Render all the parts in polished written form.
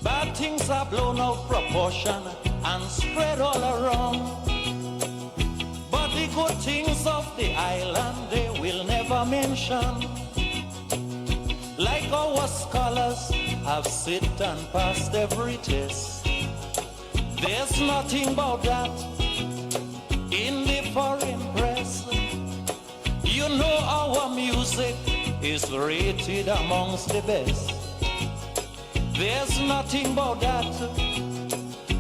Bad things are blown out proportion and spread all around. But the good things of the island they will never mention. Like our scholars have sit and passed every test. There's nothing about that in the foreign press. You know our music is rated amongst the best. There's nothing about that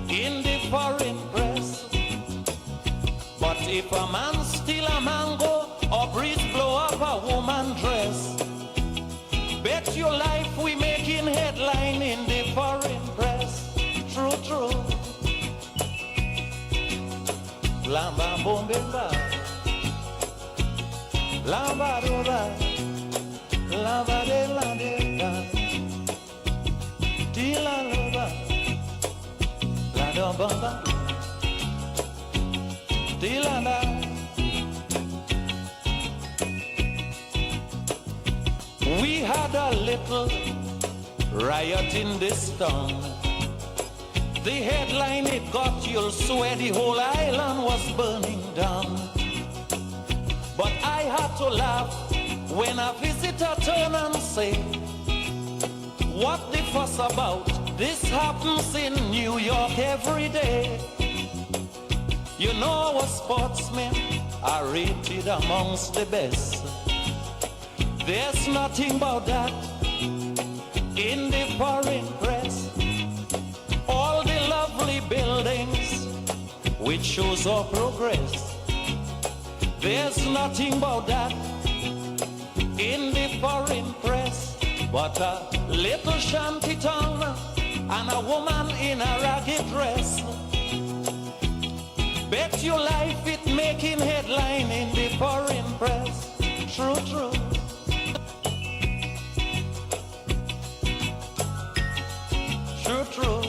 in the foreign press. But if a man steal a mango or breeze blow up a woman dress, bet your life we making headline in the foreign press. True, true. Lamba bombemba, lamba roba, lamba de la de da, tila roba, la dombamba, tila da. We had a little riot in this town. The headline it got, you'll swear the whole island was burning down. But I had to laugh when a visitor turned and say, what the fuss about? This happens in New York every day. You know our sportsmen are rated amongst the best. There's nothing about that in the foreign press. All the lovely buildings which shows our progress. There's nothing about that in the foreign press. But a little shanty town and a woman in a ragged dress. Bet your life it making headline in the foreign press. True, true. True, true.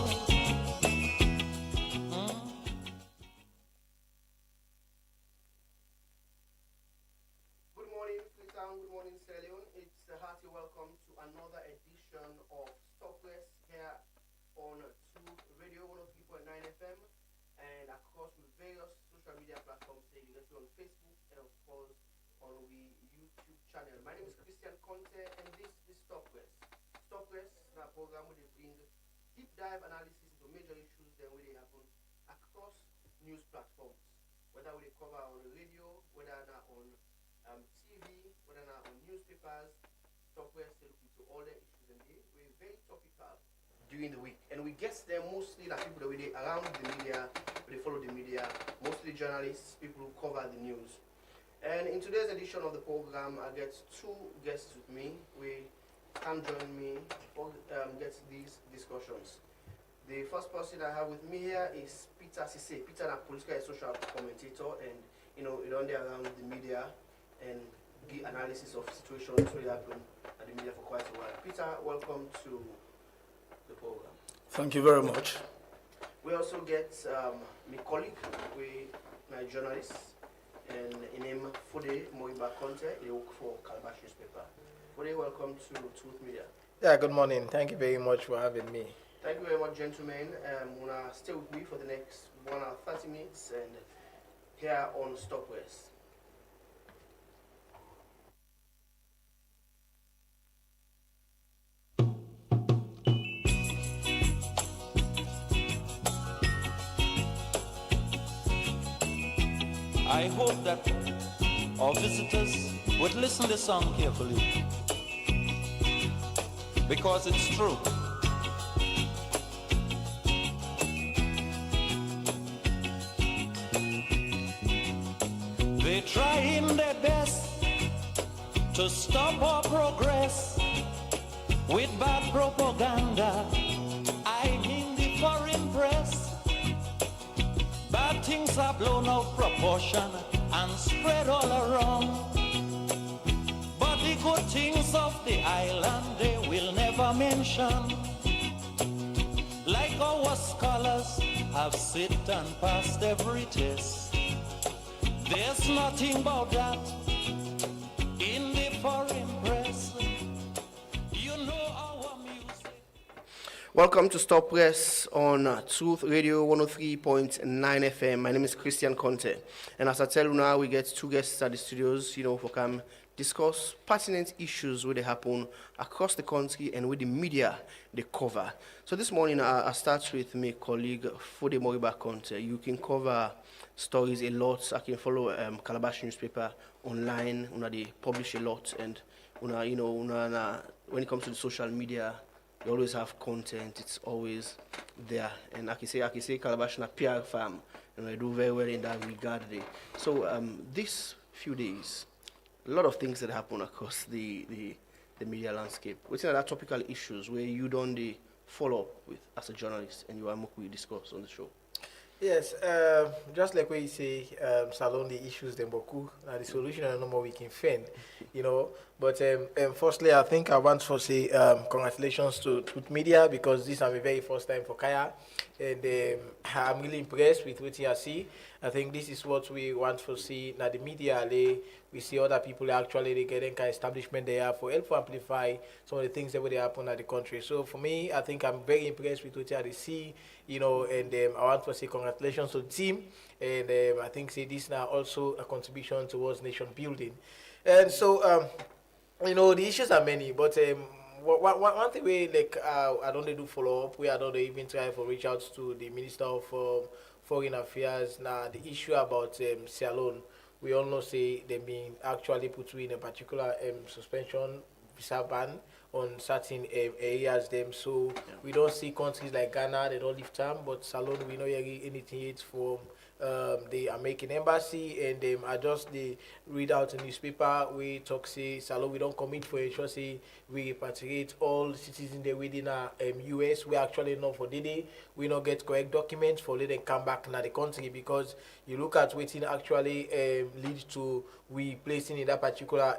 Good morning, Freetown. Good morning, Sierra Leone. It's a hearty welcome to another edition of Stockless here on Truth Radio 103.9 FM and across with various social media platforms. So you get it on Facebook and of course on the YouTube channel. My name is Christian Conte and this is Stockless. Stockless is a program where they bring deep dive analysis into major issues that really happen across news platforms, whether we cover on the radio, whether not on TV, whether not on newspapers. Stockwest they look into all the issues and we're very topical during the week. And we guess them mostly like people that we around the media, they follow the media, mostly journalists, people who cover the news. And in today's edition of the program, I get two guests with me. We can join me or get these discussions. The first person I have with me here is Peter Cisse. Peter is a political and social commentator and you on there around the media and give analysis of situations that happen at the media for quite a while. Peter, welcome to the program. Thank you very much. We also get my colleague, my journalist, and in name Fode Moiba Conte. He works for Calabash newspaper. Fode, welcome to Truth Media. Yeah, good morning. Thank you very much for having me. Thank you very much, gentlemen. Wanna stay with me for the next 1 hour 30 minutes and here on Stockwest. I hope that our visitors would listen to the song carefully, because it's true. They're trying their best to stop our progress with bad propaganda. I mean the foreign press. Bad things are blown out proportion and spread all around. But the good things of the island they will never mention. Like our scholars have sit and passed every test. There's nothing about that in the foreign press. You know our music. Welcome to Stop Press on Truth Radio 103.9 FM. My name is Christian Conte. And as I tell you now, we get two guests at the studios, for come discuss pertinent issues where they happen across the country and with the media they cover. So this morning, I start with my colleague, Fode Moriba Conte. You can cover stories a lot. I can follow Calabash newspaper online. They publish a lot. And, when it comes to the social media, you always have content. It's always there, and I can say Calabash na PR farm, and I do very well in that regard. So these few days, a lot of things that happen across the media landscape. What's other topical issues where you don't follow up with as a journalist, and you are we discuss on the show? Yes, just like what you say, Salon, the issues, the Boku, the solution, and no more we can find, But firstly, I think I want to say congratulations to Truth Media because this is my very first time for Kaya. And I'm really impressed with what you see. I think this is what we want to see. Now, the media, we see other people actually getting kind of establishment there for help to amplify some of the things that would happen at the country. So for me, I think I'm very impressed with what you see, and I want to say congratulations to the team. And I think this now also a contribution towards nation building. And so, the issues are many, but one thing we I don't do follow up. I don't even try to reach out to the Minister of Foreign Affairs. Now the issue about Salon, we all know say they been actually put in a particular suspension visa ban on certain areas. So we don't see countries like Ghana they don't lift time, but Salon we know anything it's from the American embassy, and I just read out a newspaper we talk say Salon we don't commit for ensure say we repatriate all citizens there within US. We actually know for Didi we not get correct documents for let them come back in the country, because you look at waiting actually lead to we placing in that particular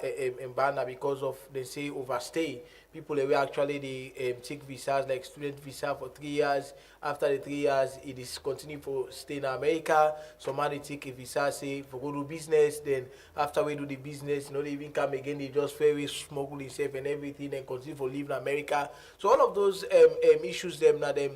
banner because of they say overstay. People they will actually they take visas like student visa for 3 years. After the 3 years, it is continue for stay in America. Some man they take a visa say for go do business. Then after we do the business, they even come again. They just very smuggle themselves and everything and continue for live in America. So all of those issues them now them.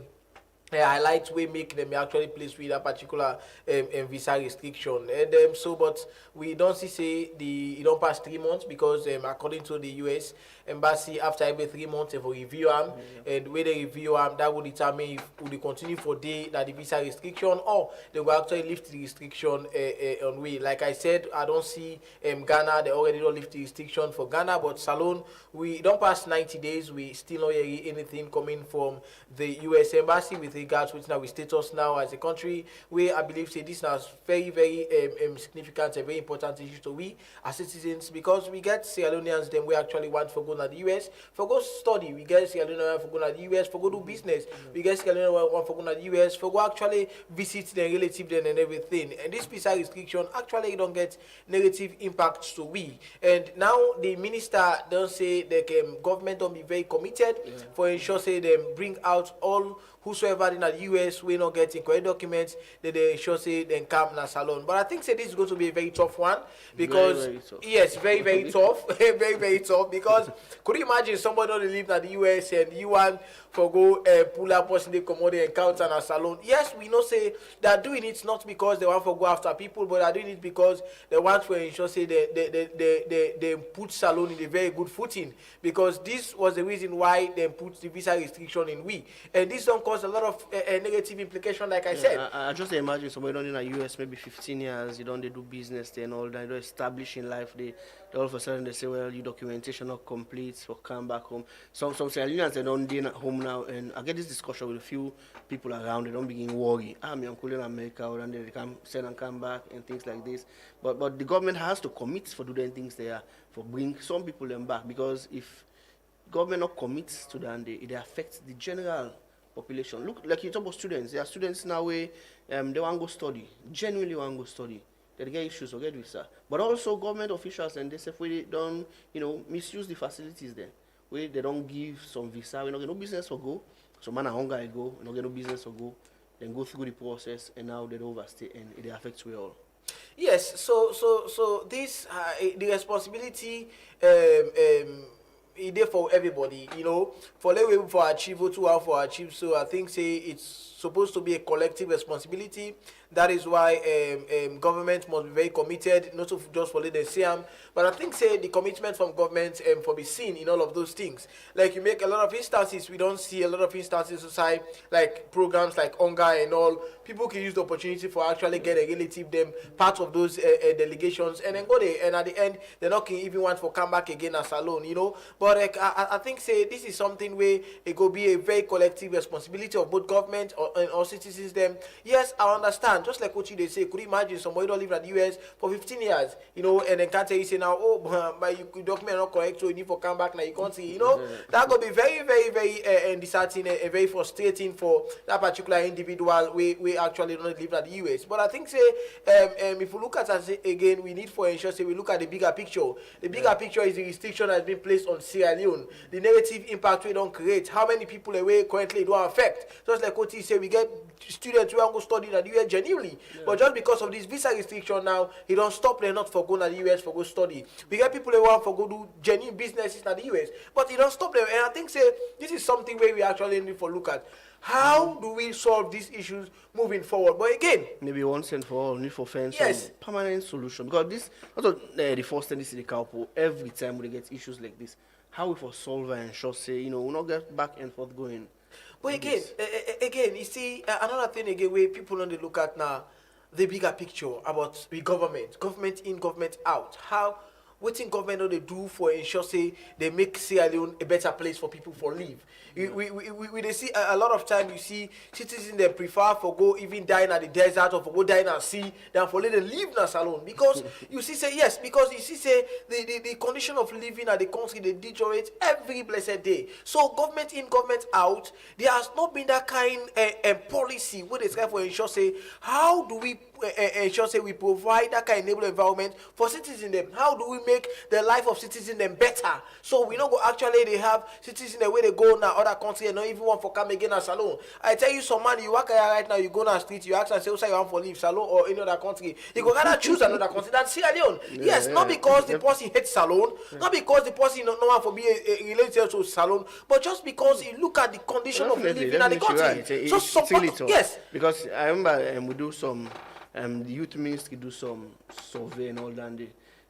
Highlight we make them actually place with a particular visa restriction, and but we don't say it don't pass 3 months because according to the US embassy after every 3 months they will review them, and when they review them that will determine if will they continue for the visa restriction or they will actually lift the restriction on we. Like I said, I don't see Ghana they already don't lift the restriction for Ghana, but Salon we don't pass 90 days we still not hear anything coming from the US embassy with regards with now status now as a country. We I believe say this now very very significant and very important issue to we as citizens, because we get Sierra Leoneans then we actually want for go to the US for go study, we get Sierra Leoneans for go to the US for go do business, we get Sierra Leoneans want for go to the US for go actually visit their relative then and everything, and this visa restriction actually don't get negative impacts to we. And now the minister don't say the government don't be very committed for ensure say them bring out all whosoever in the US we not getting correct documents, they sure say then come na Salon. But I think say this is going to be a very tough one because very tough. Yes, very very tough, very very tough. Because could you imagine somebody don't live in the US and you want for go pull up person they commodity encounter na Salon? Yes, we know say they are doing it not because they want to go after people, but they are doing it because they want to ensure say they put Salon in a very good footing, because this was the reason why they put the visa restriction in we, and this don't cause a lot of negative implication, like I said. I just imagine somebody done in the US maybe 15 years, they do business there and all that, they establish in life, they all of a sudden they say, well, your documentation not complete, so come back home. Some Sierra Leoneans they don't be at home now, and I get this discussion with a few people around, they don't begin worry. My uncle in America, or then they come send and come back and things like this. But the government has to commit for doing things there, for bring some people them back, because if government not commits to that, it affects the general population. Look, like you talk about students. There are students now where they want to go study, genuinely want to go study. They get issues or get visa. But also government officials and they say if we don't, misuse the facilities there. Where they don't give some visa, we don't get no business for go. So man a hunger go, we don't get no business for go. Then go through the process and now they overstay and it affects we all. Yes, so this the responsibility it there for everybody, you know, for the way for achieve, to for achieve. So I think say it's supposed to be a collective responsibility. That is why government must be very committed, not to just follow the SIAM, but I think say the commitment from government for be seen in all of those things. Like you make a lot of instances, we don't see a lot of instances aside, like programs like ONGA and all. People can use the opportunity for actually get a relative them part of those delegations and then go there, and at the end they're not can even want for come back again as alone, you know. But like I think say this is something where it could be a very collective responsibility of both government or citizens them. Yes, I understand. Just like what you they say, could you imagine somebody don't live in the US for 15 years, you know, and then can't tell you say now, oh, but you document not correct, so you need to come back now you can't see, you know. That could be very, very, very disheartening and very frustrating for that particular individual we actually don't live in the US. But I think say if we look at it again, we need for ensure say we look at the bigger picture. The bigger picture is the restriction that has been placed on Sierra Leone, the negative impact we don't create, how many people away currently don't affect. Just like what he say, we get students who are going to study in the US genuinely, but just because of this visa restriction now, he don't stop them not for going to the US for go study. We get people who want for go do genuine businesses in the US, but he don't stop them. And I think say this is something where we actually need to look at. How do we solve these issues moving forward? But again, maybe once and for all, need for find yes, some permanent solution, because this also the first tendency the couple every time we get issues like this. How we for solve and ensure say we not get back and forth going. But again, again, you see, another thing again where people only look at now, the bigger picture about the government in, government out. How, what in government do they do for ensure say they make Sierra Leone a better place for people for live? We they see a lot of time you see citizens they prefer for go even dine at the desert or for go dine at sea than for let them live in a salon, because you see say yes, because you see say the condition of living at the country they deteriorate every blessed day. So government in, government out, there has not been that kind policy where they try for ensure say how do we ensure say we provide that kind of enable environment for citizens them. How do we make the life of citizens them better? So we don't go actually they have citizens the way they go now other country and not even want for come again as salon. I tell you some man you work here right now, you go down the street, you ask and say, you want for leave salon or any other country. You go rather choose another country than Sierra Leone. Yes, not because the person hates salon, not because the person not want for be related to salon, but just because you look at the condition of living in the country. So support, yes. Because I remember we do some the youth ministry do some survey and all that,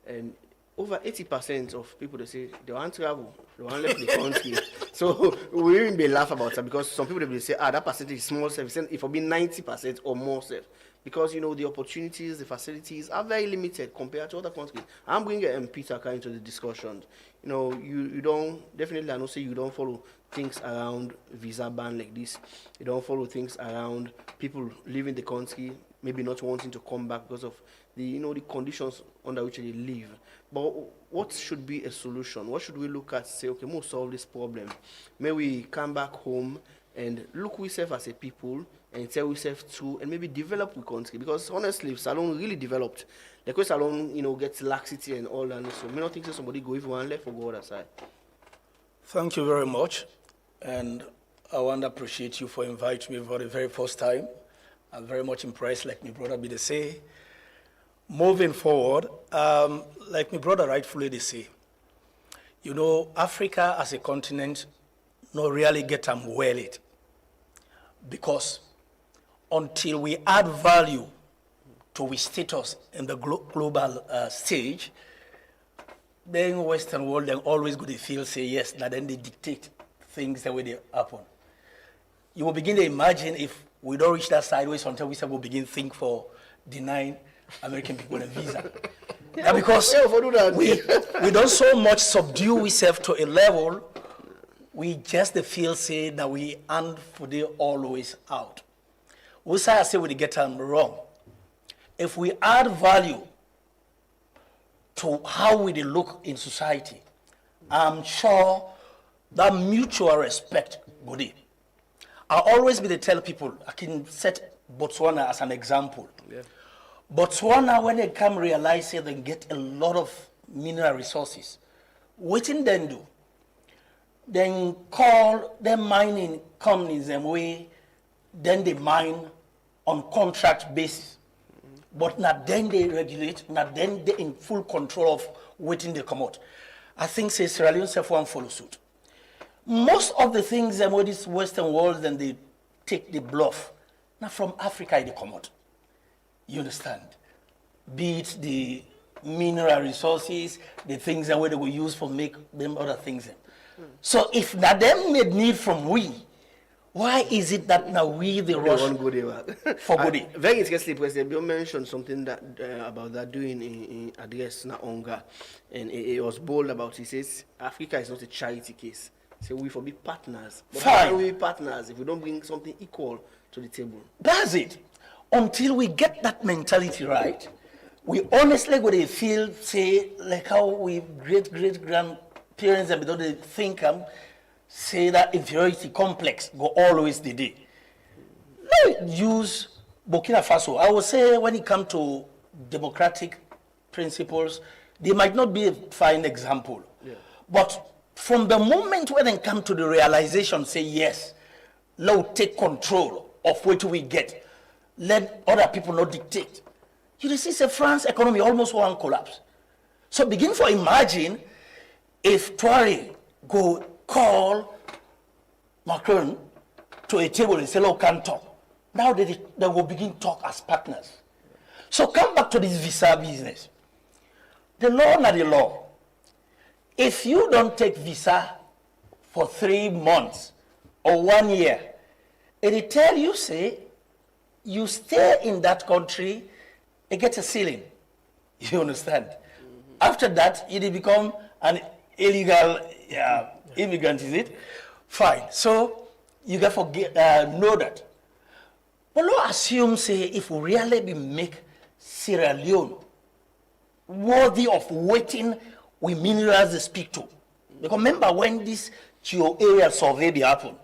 and over 80% of people they say they want to travel, they want to leave the country. So we even be laugh about that, because some people they will say that percentage is small self. If it be 90% or more self, because the opportunities, the facilities are very limited compared to other countries. I'm bringing Peter Aka into the discussion. You don't definitely I know say you don't follow things around visa ban like this. You don't follow things around people leaving the country, maybe not wanting to come back because of the the conditions under which they live. But what should be a solution? What should we look at? Say, okay, we'll solve this problem. May we come back home and look ourselves as a people and tell ourselves too, and maybe develop the country. Because honestly, if Salon really developed, the way Salon gets laxity and all that, so may not think that somebody go even one left or go other side. Thank you very much, and I want to appreciate you for inviting me for the very first time. I'm very much impressed, like my brother Bide say. Moving forward, like my brother rightfully they say, Africa as a continent not really get well it, because until we add value to our status in the global stage, then Western world then always go to feel say yes, now then they dictate things the way they happen. You will begin to imagine if we don't reach that sideways until we say we'll begin to think for denying American people a visa. Yeah, because we don't so much subdue ourselves to a level, we just feel say that we aren't for the always out. We say we get them wrong. If we add value to how we look in society, I'm sure that mutual respect would be. I always be to tell people, I can set Botswana as an example. Yeah. Botswana, when they come realize they get a lot of mineral resources, what in then do? Then call them mining companies and then they mine on contract basis. But not then they regulate, not then they in full control of waiting they come out. I think say Sierra Leone self one follow suit. Most of the things that this Western world then they take the bluff. Now from Africa they come out. You understand? Be it the mineral resources, the things that where they will use for make them other things. So if that them made need from we, why is it that now we the rush Go there. for goodie? Very interesting, President. You mentioned something that about that doing in address na Onga, and it was bold about. He says Africa is not a charity case. So we for be partners. But Fine. how can we be partners if we don't bring something equal to the table? That's it. Until we get that mentality right, we honestly go to feel, say, like how we great-great-grandparents and don't they think say that inferiority complex go always the day. Now use Burkina Faso. I would say when it comes to democratic principles, they might not be a fine example. Yeah. But from the moment when they come to the realization, say yes, now take control of what we get. Let other people not dictate. You see, say France economy almost one collapse. So begin for imagine if Tory go call Macron to a table and say, "Look, can talk." Now they will begin talk as partners. So come back to this visa business. The law, not the law. If you don't take visa for 3 months or 1 year, it tell you, say, you stay in that country, it gets a ceiling. You understand? After that, it become an illegal immigrant, is it? Fine. So you got to know that. But let's assume, say, if we really be make Sierra Leone worthy of waiting with minerals they speak to. Because remember when this geo area survey be happen,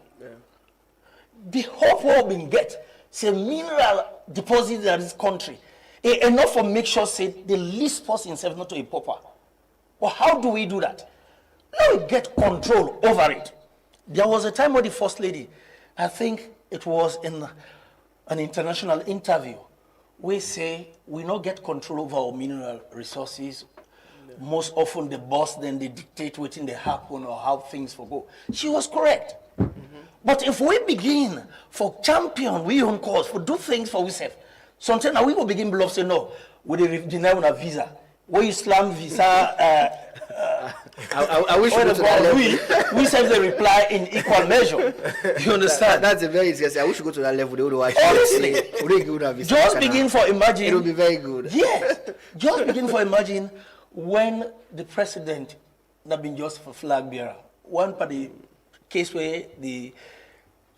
the hope we been get say mineral deposits in this country enough for make sure say the least person himself not to a pauper. Well, how do we do that? Now we get control over it. There was a time where the First Lady, I think it was in an international interview, we say we not get control over our mineral resources. Most often the boss then they dictate what in the happen or how things will go. She was correct. But if we begin for champion, we own cause, for do things for ourselves, sometimes now we will begin bluff say no, we deny on a visa. We Islam visa I wish we go to that level. we send the reply in equal measure. You understand? That's a very interesting. I wish we go to that level. They would watch. Honestly, Just just begin for imagine. It will be very good. Yes. Just begin for imagine when the president not been just for flag bearer. One party case where the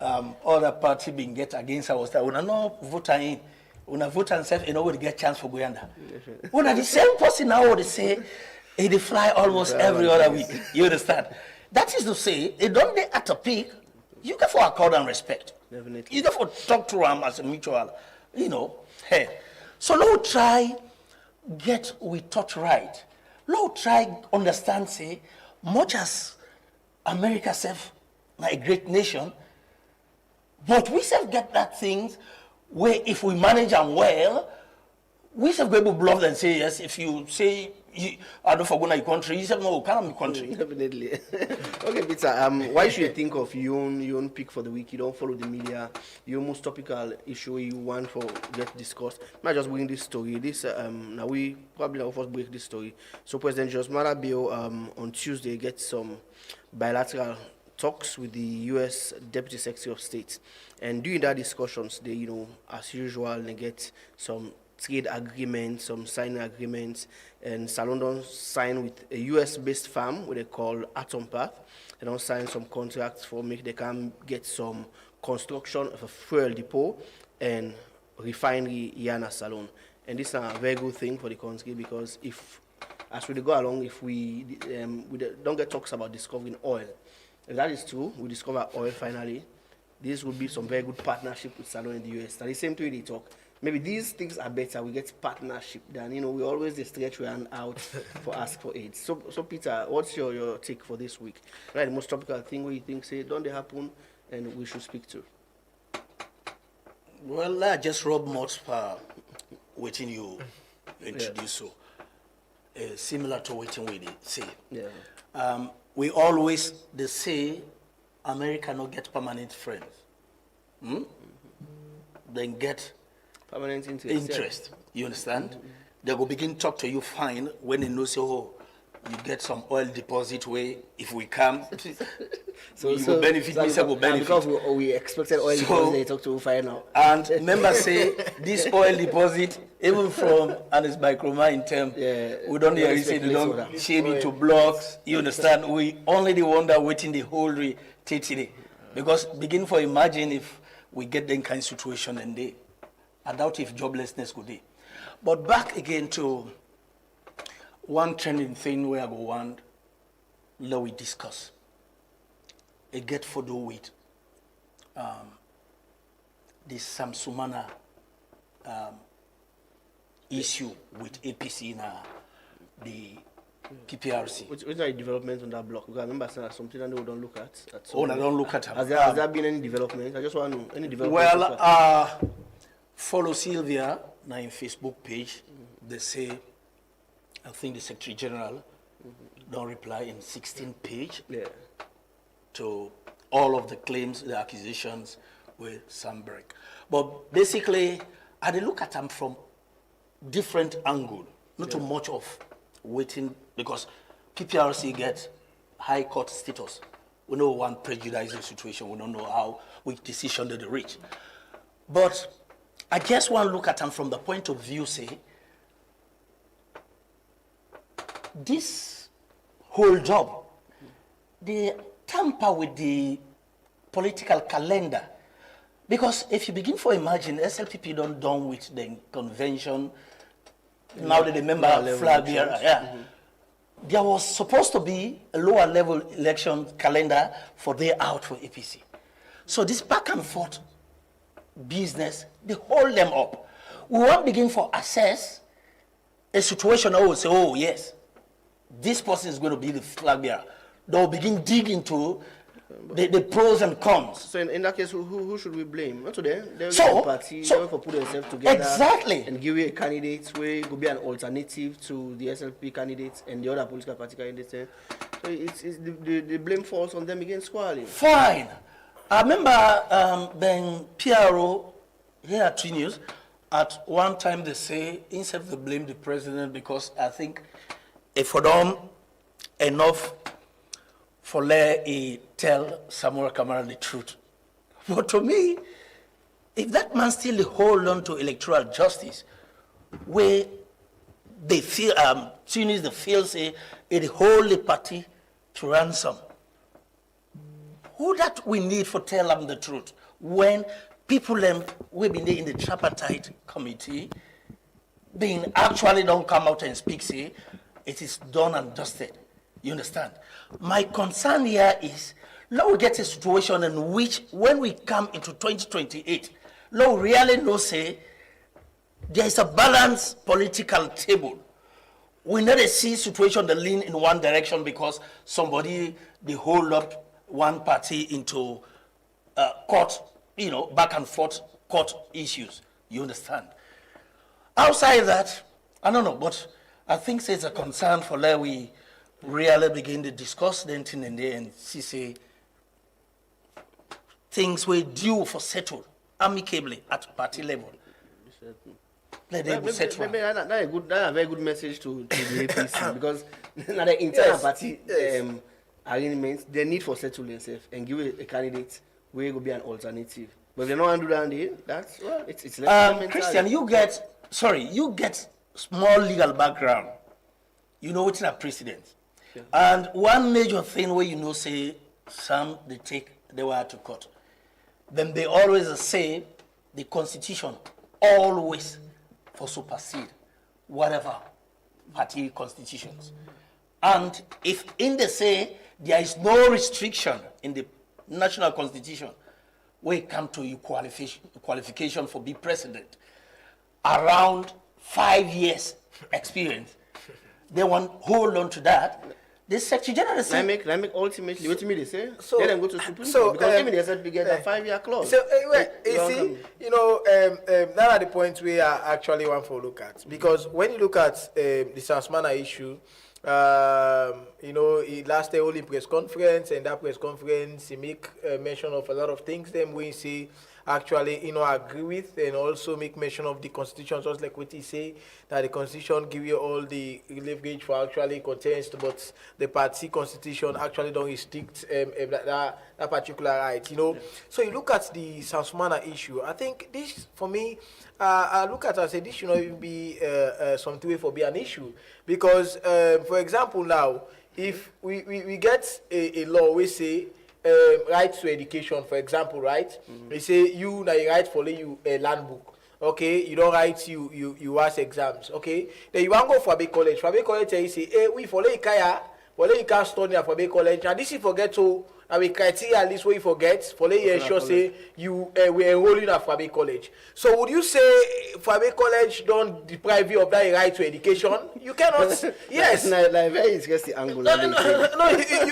other party been get against us that when no vote in, when a vote and self, you know, will get chance for Guyana. When the same person now would say, they fly almost every other week. You understand? That is to say, they don't they at a peak, you get for accord and respect. Definitely. You get for talk to them as a mutual, you know. Hey. So now try get we thought right. Now try understand, say, much as America self a great nation, but we self get that things where if we manage them well, we self go able to bluff and say yes. If you say I don't forget your country, you say no, can't my country. Definitely. Okay, Peter. Why should you think of your own pick for the week? You don't follow the media. Your most topical issue you want for get discussed. Might just bring this story. This now we probably now first break this story. So President Jos Malabio on Tuesday gets some bilateral talks with the U.S. Deputy Secretary of State, and during that discussions, they as usual they get some trade agreements, some signing agreements, and Salondon signed with a US-based firm, what they call Atompath. They don't sign some contracts for make they can get some construction of a fuel depot and refinery here in Salon. And this is a very good thing for the country because if, as we go along, if we don't get talks about discovering oil, if that is true, we discover oil finally, this would be some very good partnership with Salon in the US. At the same time they talk, maybe these things are better. We get partnership than we always the stretch we hand out for ask for aid. So Peter, what's your take for this week? Right, the most topical thing where you think say don't they happen and we should speak to? Well, I just rub most waiting you introduce so similar to waiting we say. Yeah. we always, they say, America no get permanent friends. Then get Permanent interest. You understand? They will begin talk to you fine when they know, say, oh, you get some oil deposit where if we come, you will benefit, me will benefit. Because we expected oil deposit, they talk to you fine now. And members say, this oil deposit, even from, and it's microma in term, we don't hear you say they don't shame it to blocks. You understand? We only the one that waiting the whole today. Because begin for imagine if we get that kind of situation and they, I doubt if joblessness could be. But back again to one trending thing where I go want, let we discuss. It get for do with the Samsumana issue with APC in the PPRC. Which are the developments on that block? Because I remember saying something that we don't look at. Oh, I don't look at them. Has there been any development? I just want to know any development. Well, follow Sylvia now in Facebook page. They say, I think the Secretary General don't reply in 16 page to all of the claims, the accusations with Samberg. But basically, I dey look at them from different angle, not too much of waiting, because PPRC get high court status. We know one prejudicial situation, we don't know how, which decision they reach. But I guess one look at them from the point of view, say, this whole job, they tamper with the political calendar. Because if you begin to imagine, SLPP don't done with the convention, now that the member flag bearer, there was supposed to be a lower level election calendar for they out for APC. So this back and forth business, they hold them up. We won't begin for assess a situation that will say, oh yes, this person is going to be the flag bearer. They'll begin dig into the pros and cons. So in that case, who should we blame? Not today. They're So- a party. so- They will put themselves together. Exactly. And give you a candidate where it could be an alternative to the SLP candidates and the other political party candidates. So it's the blame falls on them against squarely. Fine. I remember then PRO here at Tree News, at one time they say, instead of blame the president, because I think if we don't enough for let he tell Samuel Kamara the truth. But to me, if that man still hold on to electoral justice, where they feel, Tunis the feel say, it hold the party to ransom, who that we need for tell them the truth when people them we been there in the tripartite committee being actually don't come out and speak, say it is done and dusted. You understand? My concern here is let we get a situation in which when we come into 2028, let we really know say there is a balanced political table. We not see situation that lean in one direction because somebody they hold up one party into court, back and forth court issues. You understand? Outside that, I don't know, but I think it's a concern for let we really begin to discuss the thing in there and see say things were due for settle amicably at party level. Let them settle. Maybe that's a very good message to the APC because now the internal party arrangements, they need for settle themselves and give a candidate where will be an alternative. But if they don't want to do that's well, it's left. Christian, you get small legal background. You know what's a precedent. Yeah. And one major thing where say some they were to court. Then they always say the constitution always for supersede whatever party constitutions. And if in the say there is no restriction in the national constitution when it comes to your qualification for be president, around 5 years experience, they want hold on to that. The Secretary General said, let me ultimately, what do you mean they say? So- Let them go to Supreme so, Court because even they said we get a 5-year clause. So, that are the points we are actually want to look at. Because when you look at the Samsumana issue, You know, he last day only press conference, and that press conference he make mention of a lot of things. Then we see actually, you know, agree with, and also make mention of the constitution, just like what he say that the constitution give you all the leverage for actually contest, but the party constitution actually don't restrict that particular right. You know, so you look at the Sansumana issue. I think this for me. I look at it and say this should not even be something for be an issue because, for example, now if we get a law we say right to education, for example, right? We say you now you write for you a land book. Okay, you don't write you ask exams. Okay, then you want go for a big college. For a big college, you say, hey, we follow you can't study for a big college. And this you forget to. And we criteria at least what you forget for you ensure say you we enroll in a Fabe College. So would you say Fabe College don't deprive you of that right to education? You cannot. Yes. Like very interesting angle. No,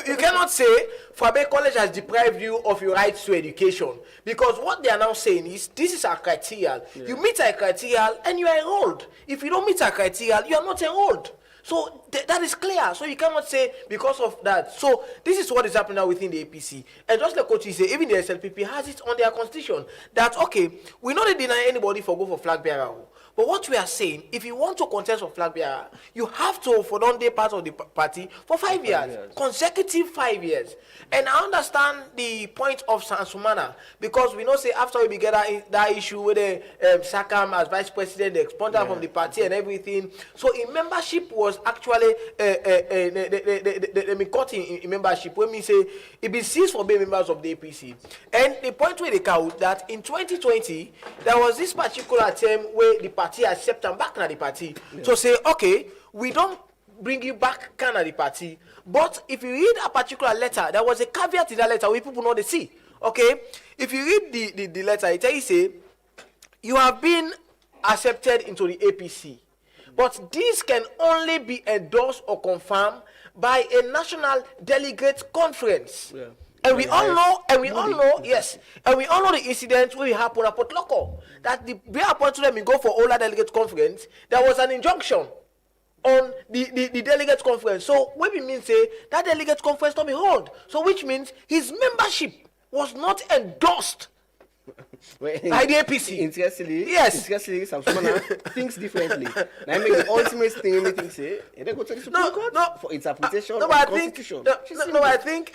you cannot say Fabe College has deprived you of your right to education because what they are now saying is this is a criteria. Yeah. You meet a criteria and you are enrolled. If you don't meet a criteria, you are not enrolled. So that is clear. So you cannot say because of that. So this is what is happening now within the APC. And just like Coach say, even the SLPP has it on their constitution that, okay, we not deny anybody for go for flag bearer. But what we are saying, if you want to contest for flag bearer, you have to for don't be part of the party for 5 years, consecutive 5 years. And I understand the point of Sansumana because we know say after we get that issue with the Sakam as vice president, the expunged from the party and everything. So in membership was actually the cut in membership when we say it be ceased for being members of the APC. And the point where they count that in 2020 there was this particular term where the party accept them back na the party to say, okay, we don't bring you back can the party, but if you read a particular letter, there was a caveat in that letter where people know they see. Okay, if you read the letter, it tells you say you have been accepted into the APC, but this can only be endorsed or confirmed by a national delegate conference. Yeah. And we all know, yes, and we all know the incident where it happened at Port Loko. That the way appointed them go for all that delegate conference, there was an injunction on the delegate conference. So what we mean say that delegate conference not be held. So which means his membership was not endorsed by the APC. Interestingly, yes. Sansumana thinks differently. Now I make the ultimate thing anything say, and then go to the Supreme Court for interpretation of the Constitution. I think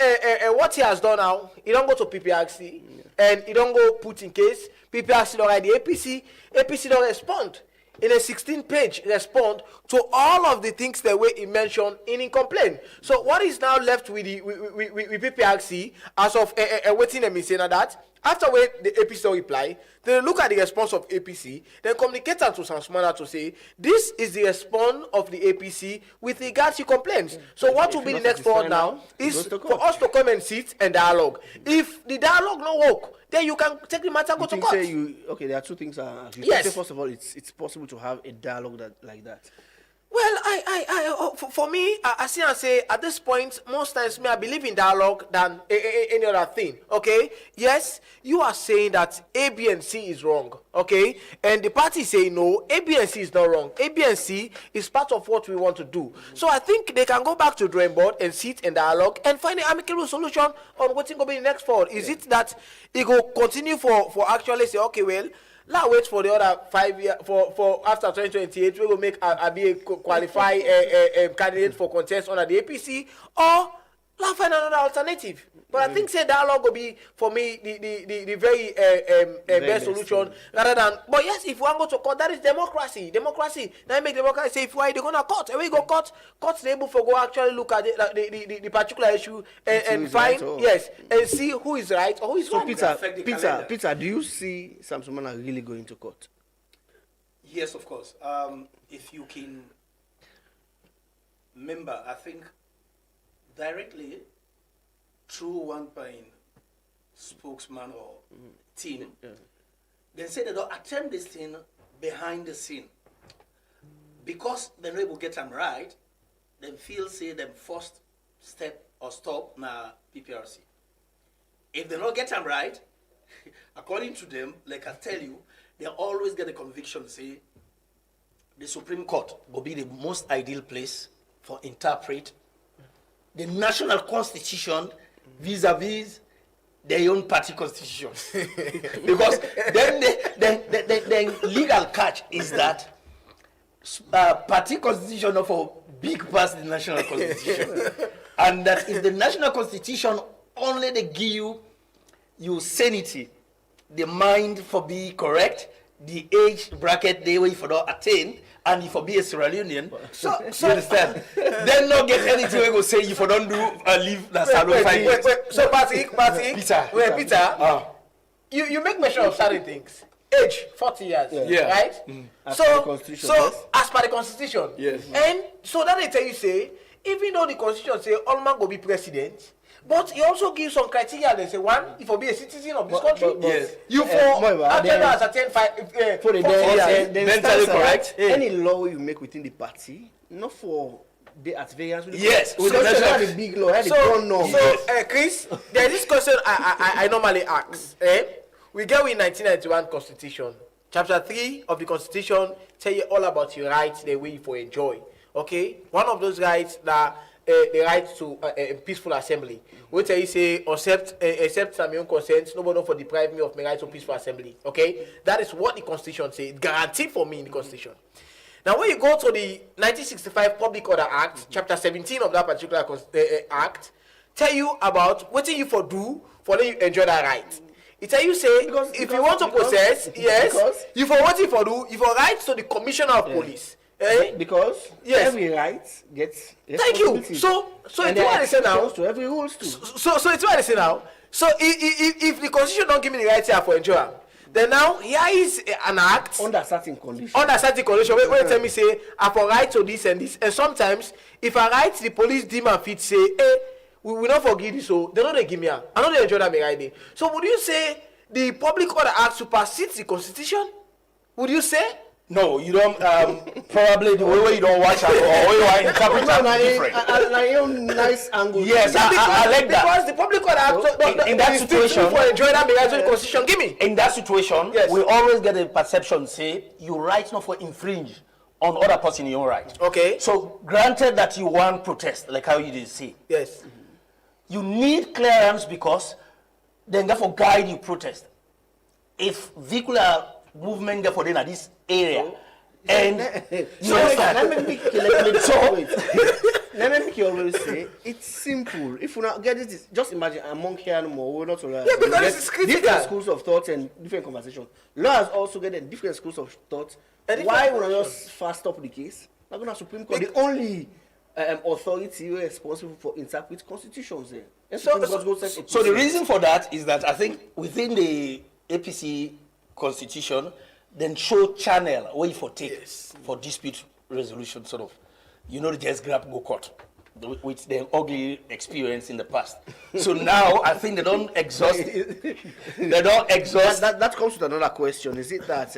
what he has done now, he don't go to PPRC and he don't go put in case. PPRC don't write the APC don't respond. In a 16-page respond to all of the things that were mentioned in complaint. So what is now left with the with PPRC as of waiting and saying that after the APC reply, they look at the response of APC, then communicate to Sansumana to say this is the response of the APC with regards to complaints. So what will be the next forward now is for us to come and sit and dialogue. If the dialogue no work, then you can take the matter and go to court. Okay, there are two things. Yes. First of all, it's possible to have a dialogue like that. Well, for me, I see and say at this point, most times I believe in dialogue than any other thing. Okay, yes, you are saying that A, B, and C is wrong. Okay, and the party say no, A, B, and C is not wrong. A, B, and C is part of what we want to do. So I think they can go back to drawing board and sit and dialogue and find an amicable solution on what's going to be the next forward. Is it that it will continue for actually say, okay, well, now wait for the other 5 years for after 2028 we will make a qualify candidate for contest under the APC or now find another alternative. But I think say dialogue will be for me the very best solution rather than. But yes, if we want to go to court, that is democracy. Democracy. Now make democracy say if why they gonna court, and we go court able for go actually look at the particular issue and find and see who is right or who is wrong. Peter, do you see Sansumana really going to court? Yes, of course. If you can remember, I think directly through one point spokesman or team, they say they don't attempt this thing behind the scene. Because they will get them right, they feel say them first step or stop na PPRC. If they don't get them right, according to them, like I tell you, they always get a conviction say the Supreme Court will be the most ideal place for interpret the national constitution vis-a-vis their own party constitution. Because then the legal catch is that party constitution of a big past the national constitution. And that if the national constitution only they give you sanity, the mind for be correct, the age bracket they will for not attain, and if for be a Sierra Leonean, so you understand? Then not get anything we go say if you don't do leave the salon 5 years. So Patrick, Peter. You make mention of certain things. Age 40 years, Yeah. right? As per the Constitution, yes. As per the constitution, Yes. And so that they tell you say, even though the constitution say all man go be president, but he also gives some criteria. They say one, if you be a citizen of this country, Yes. you for actually as a 10 For the mentally correct. Any law you make within the party, not for the at variance with the Yes, with so the the big law, the Chris, there is this question I normally ask. We get with 1991 Constitution, Chapter 3 of the Constitution tell you all about your rights, the way you for enjoy. Okay, one of those rights that the right to a peaceful assembly. We tell you say accept my own consent, nobody for deprive me of my right to peaceful assembly. Okay, that is what the Constitution says. It guaranteed for me in the Constitution. Now, when you go to the 1965 Public Order Act, Chapter 17 of that particular act, tell you about what you for do for let you enjoy that right. It tell you say if you want to possess, yes, you for what you for do, you for right to the Commissioner of Police. Because every right gets thank you. So it's what I say now. To every rules too. So it's what I say now. So if the Constitution don't give me the right here for enjoy, then now here is an act under certain conditions. When you tell me say I for right to this and this, and sometimes if I write the police deem and fit say, hey, we will not forgive you, so they don't give me out. I know they enjoy that me right there. So would you say the Public Order Act supersedes the Constitution? Would you say? No, you don't. Probably the way you don't watch it or you are interpreting different. Nice angle. Yes, I like that. Because the Public Order Act, in that situation, for enjoying that me right to the Constitution, give me. In that situation, Yes. we always get a perception say you right not for infringe on other person your right. Okay. So granted that you want protest, like how you did say, Yes. you need clearance because then therefore guide you protest. If vehicular movement therefore in this area and you let understand. me make you always say it's simple. If you not get it, just imagine among here no more. We're not Yeah, because it's critical. different schools of thought and different conversations. Lawyers also get different schools of thought. Why would I just fast up the case? Not gonna Supreme Court, the only authority responsible for interpret constitutions there. So the reason for that is that I think within the APC constitution, then show channel way for take for dispute resolution sort of. You know, just grab go court with their ugly experience in the past. So now I think they don't exhaust. That comes with another question. Is it that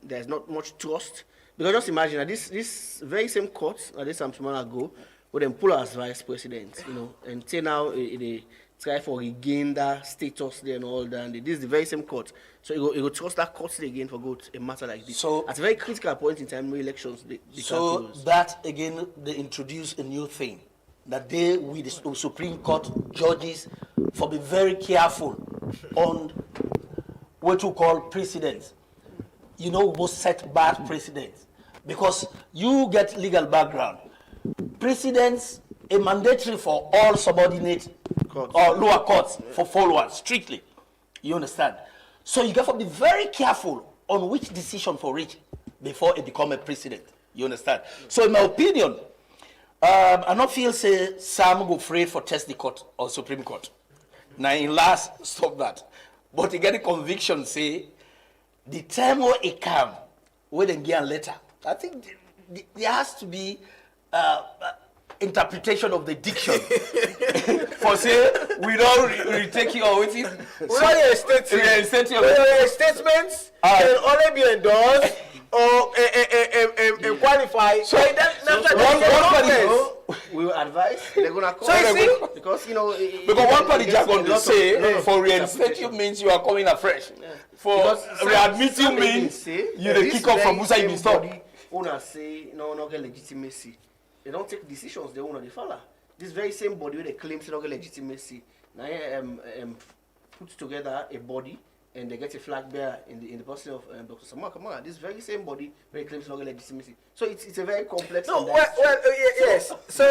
there's not much trust? Because just imagine that this very same court, some time ago, would then pull as vice president, you know, and say now they try for regain that status there and all that. And this is the very same court. So you go trust that court again for good a matter like this. So at a very critical point in time, elections. So that again, they introduce a new thing that they with the Supreme Court judges for be very careful on what you call precedents. You know, we set bad precedents because you get legal background. Precedents are mandatory for all subordinate courts or lower courts for followers strictly. You understand? So you got to be very careful on which decision for reach before it become a precedent. You understand? So in my opinion, I don't feel say Sam go afraid for test the court or Supreme Court. Now in last stop that, but you get a conviction say the time where it come, where they get a letter. I think there has to be interpretation of the diction for say we don't retake you or waiting. Statements can only be endorsed or qualified. So we will advise they're gonna call. So you see, because you know because one party jargon they say for reinstatement means you are coming afresh. For readmitting means you the kick off from Musa Ibn Stop. Una say no get legitimacy. they don't take decisions they own on the fella. This very same body where they claim to legitimacy, now put together a body and they get a flag bearer in the person of Dr. Samuel Kamara. This very same body where he claims legitimacy. So it's a very complex. No, yes. So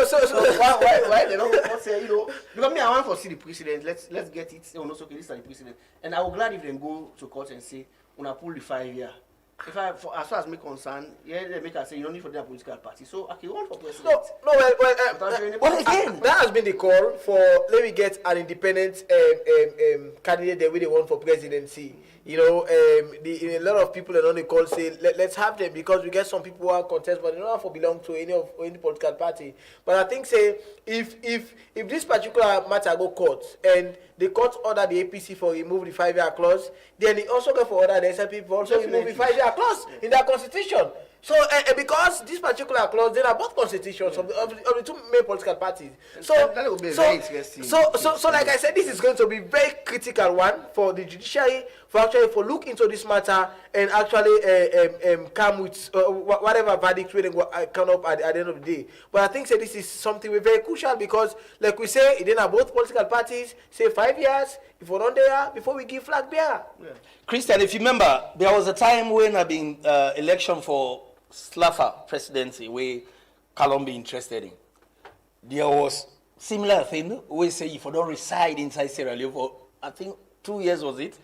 why they don't say, you know, because me I want to see the precedent. Let's get it. Oh no, so okay, this is the precedent. And I would glad if they go to court and say, when I pull the 5 year. If as far as me concerned, yeah, they make us say you don't need for their political party. So I can run for president. Well, again, that has been the call for let me get an independent candidate that we want for presidency. You know, a lot of people are on the call say let's have them because we get some people who are contest, but they don't have to belong to any political party. But I think say if this particular matter go court and the court order the APC for remove the 5 year clause, then they also go for order the SLP for also remove the 5 year clause in their constitution. So because this particular clause, they are both constitutions of the two main political parties. So that will be very interesting. So like I said, this is going to be very critical one for the judiciary for look into this matter and actually come with whatever verdict we come up at the end of the day. But I think this is something very crucial because, like we say, then are both political parties say 5 years if we're not there before we give flag bearer. Yeah. Christian, if you remember, there was a time when I've been election for Slaffa presidency where Kalon be interested in. There was similar thing. We say if you don't reside inside Sierra Leone for I think 2 years was it.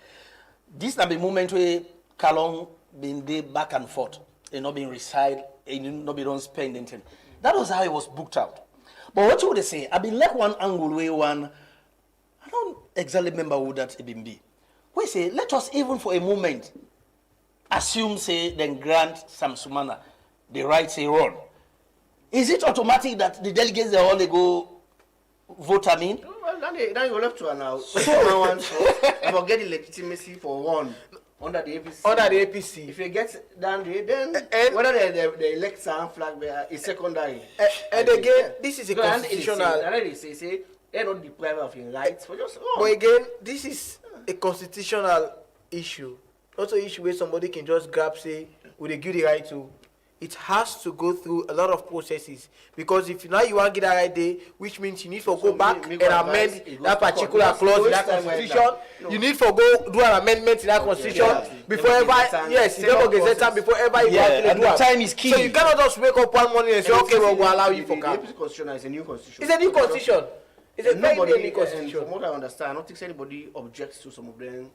This na the moment where Kalon been there back and forth and not being reside and not be don't spend anything. That was how it was booked out. But what would they say? I've been like one angle where one I don't exactly remember who that it be. We say let us even for a moment assume, say, then grant Sam Sumana the right to run. Is it automatic that the delegates they all they go vote? I mean, well, then you left to allow someone to get the legitimacy for one under the APC. Under the APC, if you get down there, then whether they elect some flag bearer is secondary. And again, this is a constitutional. They say they're not deprived of your rights for just. But again, this is a constitutional issue. Also issue where somebody can just grab, say, would they give the right to? It has to go through a lot of processes. Because if now you want to get that right there, which means you need to go back and amend that particular clause in that constitution. You need to go do an amendment in that constitution before ever, yes, you never get that before ever you and the time is key. So you cannot just wake up one morning and say, okay, we'll allow you for camp. The constitution is a new constitution. It's a new constitution. It's a very new constitution. From what I understand, I don't think anybody objects to some of them.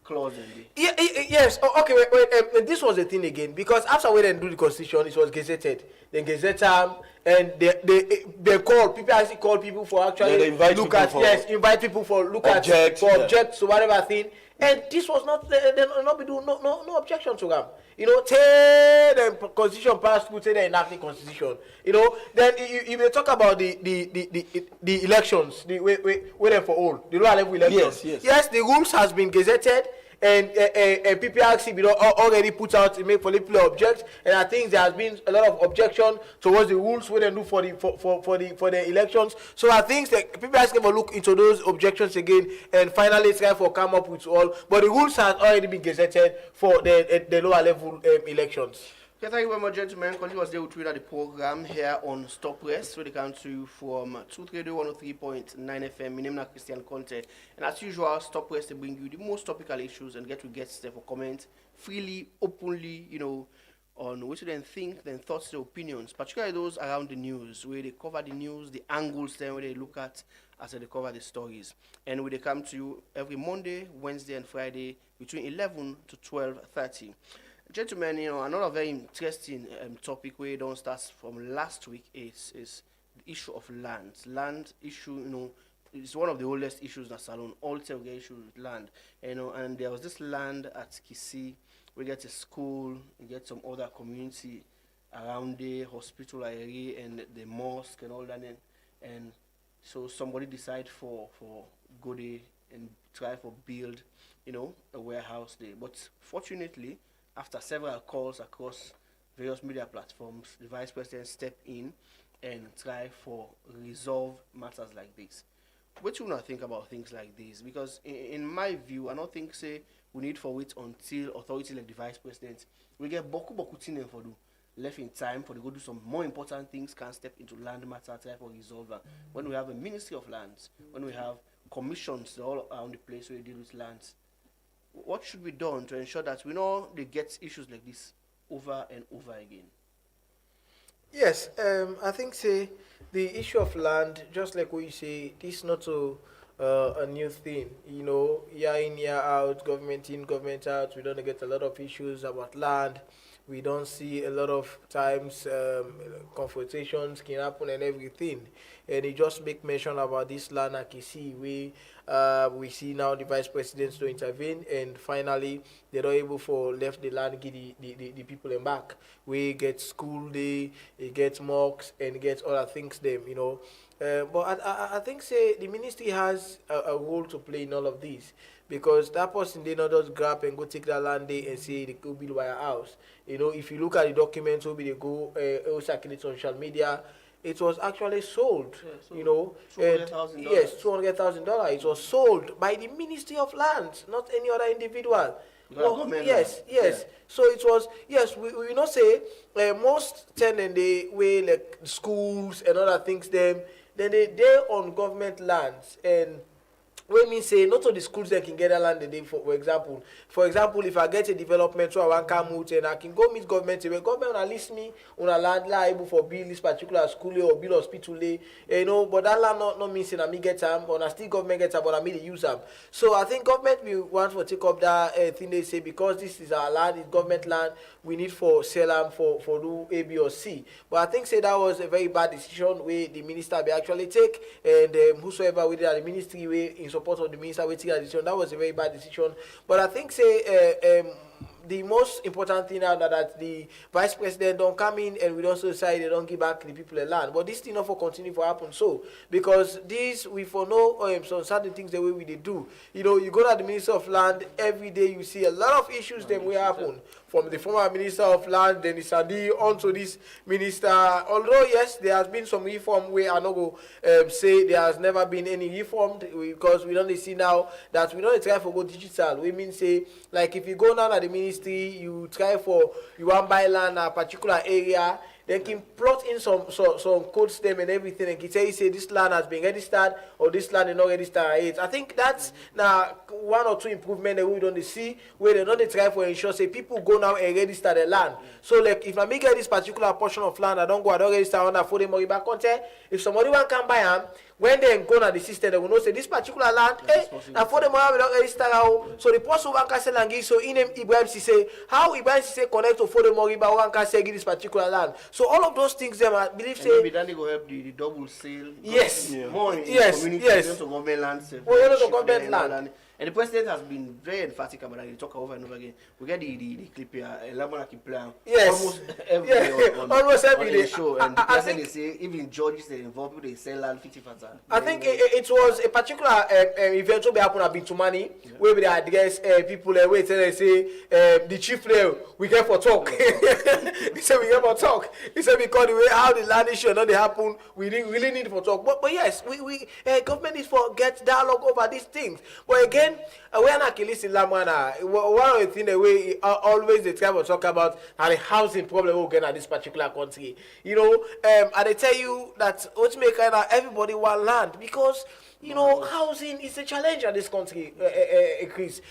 Clause in yes. Oh, okay. Wait. This was the thing again because after we then do the constitution, it was gazetted. Then gazetted, and they call people. Actually call people for actually look at invite people for look object, at for object to whatever thing. And this was not no objection to them. You know, till the constitution passed through, till the enacted constitution. You know, then you may talk about the elections, the wait for all the lower level elections. Yes, the rules has been gazetted. And PPRC already put out to make political objects, and I think there has been a lot of objection towards the rules we then do for the elections. So I think that PPRC will look into those objections again and finally try to come up with all. But the rules has already been gazetted for the lower level elections. Okay, thank you very much, gentlemen. Continue was there with the program here on Stop West, where they come to you from Truth Radio 103.9 FM. My name is Christian Conte. And as usual, Stop West to bring you the most topical issues and get to guests there for comment freely, openly, you know, on what they think, their thoughts, their opinions, particularly those around the news, where they cover the news, the angles then where they look at as they cover the stories. And where they come to you every Monday, Wednesday, and Friday between 11 to 12:30. Gentlemen, you know, another very interesting topic where don't start from last week is the issue of land. Land issue, you know, is one of the oldest issues in Salone. All tailgate issue with land, you know, and there was this land at Kisi. We get a school, we get some other community around the hospital area and the mosque and all that, and so somebody decide for go there and try for build, you know, a warehouse there. But fortunately, after several calls across various media platforms, the vice president stepped in and try for resolve matters like this. What you not think about things like this? Because in my view, I don't think say we need for wait until authority like the vice president we get boku thing for do. left in time for to go do some more important things, can step into land matter, try for resolve. When we have a Ministry of Lands, when we have commissions all around the place where we deal with lands, what should be done to ensure that we know they get issues like this over and over again? Yes, I think say the issue of land, just like what you say, this is not a new thing. You know, year in, year out, government in, government out, we don't get a lot of issues about land. We don't see a lot of times confrontations can happen and everything. And it just make mention about this land acquisition. We see now the vice presidents to intervene, and finally they're not able for left the land give the people them back. We get school day, it gets mocks, and gets other things them, you know. But I think say the ministry has a role to play in all of this, because that person they not just grab and go take that land day and say they go build a house. You know, if you look at the documents, they go circulate on social media. It was actually sold, Yeah, you know. $200,000. Yes, $200,000. It was sold by the Ministry of Lands, not any other individual. Well, yes. Yeah. So it was, yes, we not say most tenant they way like schools and other things them, then they on government lands, and we mean say not all the schools that can get a land today, for example. For example, if I get a development so I want come out and I can go meet government, the government will list me on a land liable for build this particular school or build hospital, you know, but that land not mean say I me get them, or I still government get them, but I me use them. So I think government will want to take up that thing they say, because this is our land, it's government land, we need for sell them for do A, B or C. But I think say that was a very bad decision where the minister be actually take, and whosoever we did at the ministry way in support of the minister waiting a decision. That was a very bad decision. But I think say the most important thing now that the vice president don't come in and we don't decide they don't give back the people a land. But this thing not for continue for happen so, because this we for know some certain things the way we they do. You know, you go to the Minister of Land every day, you see a lot of issues that will happen. From the former Minister of Land, then Sadi, onto this minister. Although yes, there has been some reform where I not go say there has never been any reform, because we don't see now that we don't try for go digital. We mean say like if you go down at the ministry, you try for you want buy land a particular area. Then can plot in some code stem and everything, and can say this land has been registered or this land is not registered. I think that's now one or two improvements that we don't see, where they don't try for ensure say people go now and register the land. So like if I make this particular portion of land, I don't register on that for the money back content. If somebody want come buy them, when they go to the system, they will know say this particular land, and for the money we don't register how. So the person who can sell and give, so in Ibrahim say how Ibrahim say connect to for the money, but one can say give this particular land. So all of those things, them I believe say. Maybe then they go help the double sale. Yes. Yeah. More in Yes. community, Yes. to government lands. Well, to government land. And the president has been very emphatic about that. He talk over and over again. We get the clip here. Lamana keep playing. Yes. Almost every day. Almost every day. The show. And the I president think, they say even judges they involve people, they sell land 50%. I think it was a particular event where happened at Bintumani, where they address people where they say the chief there we get for talk. He said we get for talk. He said because the way how the land issue not they happen, we really need for talk. But yes, we government is for get dialogue over these things. But again, we are not killing Lamana. One of the things that we always they try to talk about are the housing problem we get in this particular country. You know, and they tell you that ultimately everybody want land, because you know housing is a challenge in this country. Chris,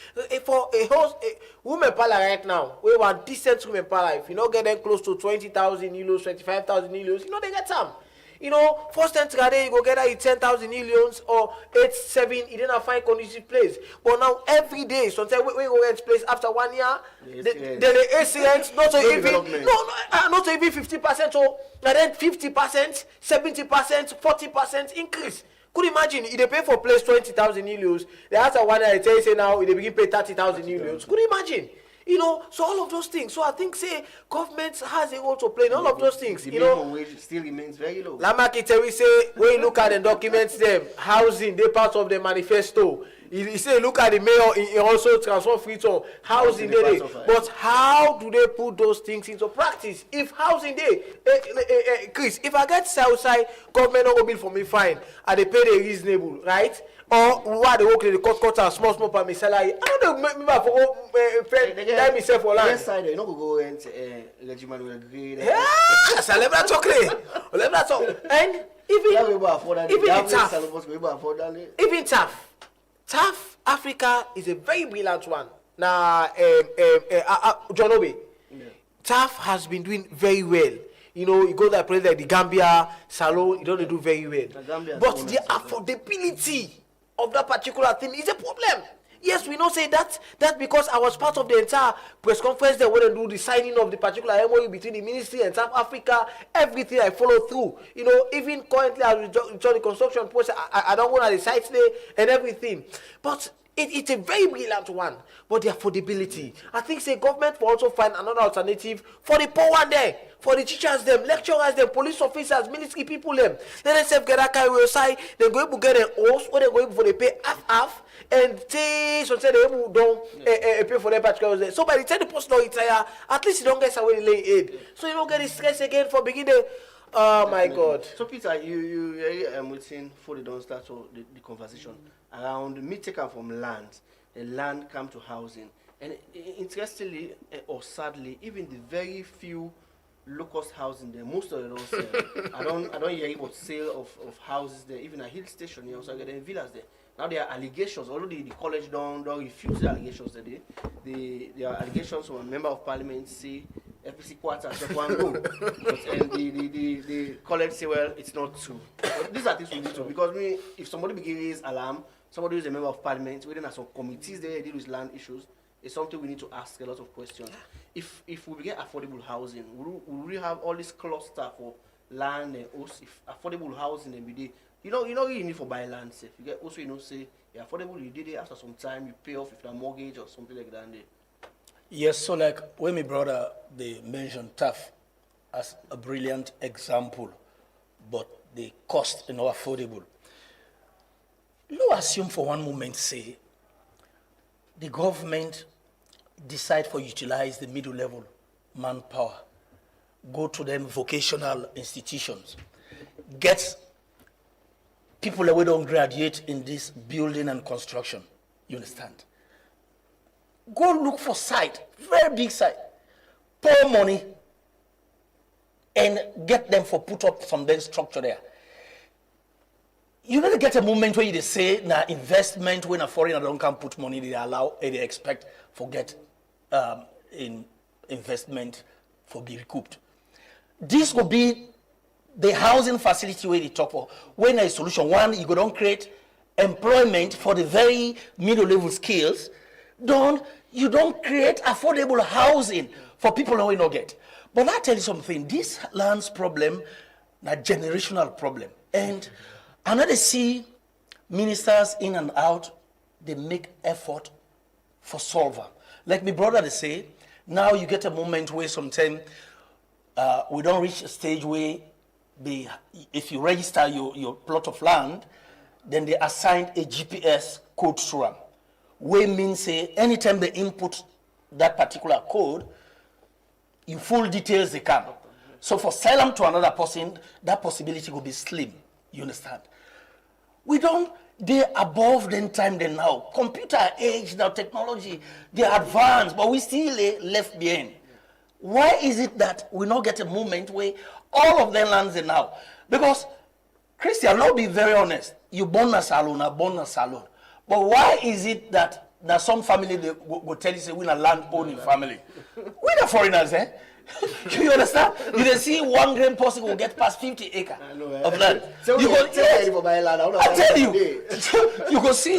for a house, women parlor right now, we want decent women parlor. If you not get them close to 20,000 euros, 25,000 euros, you know they get some. You know, first time today you go get that 10,000 millions or 8-7, you didn't find conducive place. But now every day, sometimes we go get place after 1 year, then the accidents not even 50%, or and then 50%, 70%, 40% increase. Could you imagine if they pay for place 20,000 euros, they after 1 year they tell you say now they begin pay 30,000 euros. Could you imagine? You know, so all of those things. So I think, say, government has a role to play in all of those things. The you know, minimum wage still remains very low. Lamaki we say, when you look at the documents, them housing, they part of the manifesto. He say, look at the mayor, he also transform free to housing day. But how do they put those things into practice? If housing day, Chris, if I get Southside, government not go bill for me fine, and they pay the reasonable, right? or why they work in the cut and small per me salary. I don't know me for friend time myself for land. Yes, side, you know, go and regiment will agree. Yeah, so let me not talk. Let me not talk. And even tough Africa is a very brilliant one. Now, John Obi, TAF has been doing very well. You know, you go to a place like the Gambia, Salon, you don't do very well. But the affordability of that particular thing is a problem. Yes, we know say that because I was part of the entire press conference that when they do the signing of the particular MOU between the ministry and South Africa, everything I follow through. You know, even currently as we join the construction process, I don't go to the sites there and everything. But it's a very brilliant one. But the affordability, I think say government will also find another alternative for the poor one there, for the teachers them, lecturers them, police officers, military people them. Then they say get that kind of side, they go to get an host, or they go for they pay half. And say so say they don't pay for their particular. So by the time the post don't retire, at least you don't get away lay aid. So you don't get the stress again for beginning. Oh my God. So Peter, you waiting for the don't start so the conversation around me taken from land. The land come to housing. And interestingly or sadly, even the very few low-cost housing there, most of them don't sell. I don't hear about sale of houses there. Even a hill station, you also get in villas there. Now there are allegations, although the college don't refuse the allegations today. There are allegations from a member of parliament say FPC quarters just one go. And the college say, well, it's not true. But these are things we need to, because if somebody begin raise alarm, somebody who is a member of parliament, we then have some committees there deal with land issues, it's something we need to ask a lot of questions. If we get affordable housing, will we have all this cluster for land and house? If affordable housing every day, you know you need for buy land safe. You get also say affordable you did it after some time you pay off if the mortgage or something like that. Yes, so like when my brother they mentioned TAF as a brilliant example, but the cost is not affordable. Let's assume for one moment say the government decide for utilize the middle level manpower, go to them vocational institutions, get people that we don't graduate in this building and construction. You understand? Go look for site, very big site, pour money, and get them for put up some then structure there. You need to get a moment where they say, now investment when a foreigner don't come put money, they allow, they expect forget in investment for be recouped. This will be the housing facility where they talk for. When a solution, one, you go don't create employment for the very middle level skills. You don't create affordable housing for people who will not get. But I tell you something, this land's problem, a generational problem. And another see ministers in and out, they make effort for solver. Like my brother they say, now you get a moment where sometimes we don't reach a stage where if you register your plot of land, then they assign a GPS code to them. Where means say anytime they input that particular code, in full details they come. So for sell them to another person, that possibility will be slim. You understand? They're above than time than now. Computer age, now technology, they're advanced, but we still left behind. Why is it that we not get a movement where all of them lands in now? Because, Christian, I'll be very honest, you born a salon, But why is it that some family they go tell you say we're a land owning family? We're the foreigners, eh? You understand? You can see one grand person will get past 50 acres of land. So you go, yes, I tell you, you go see.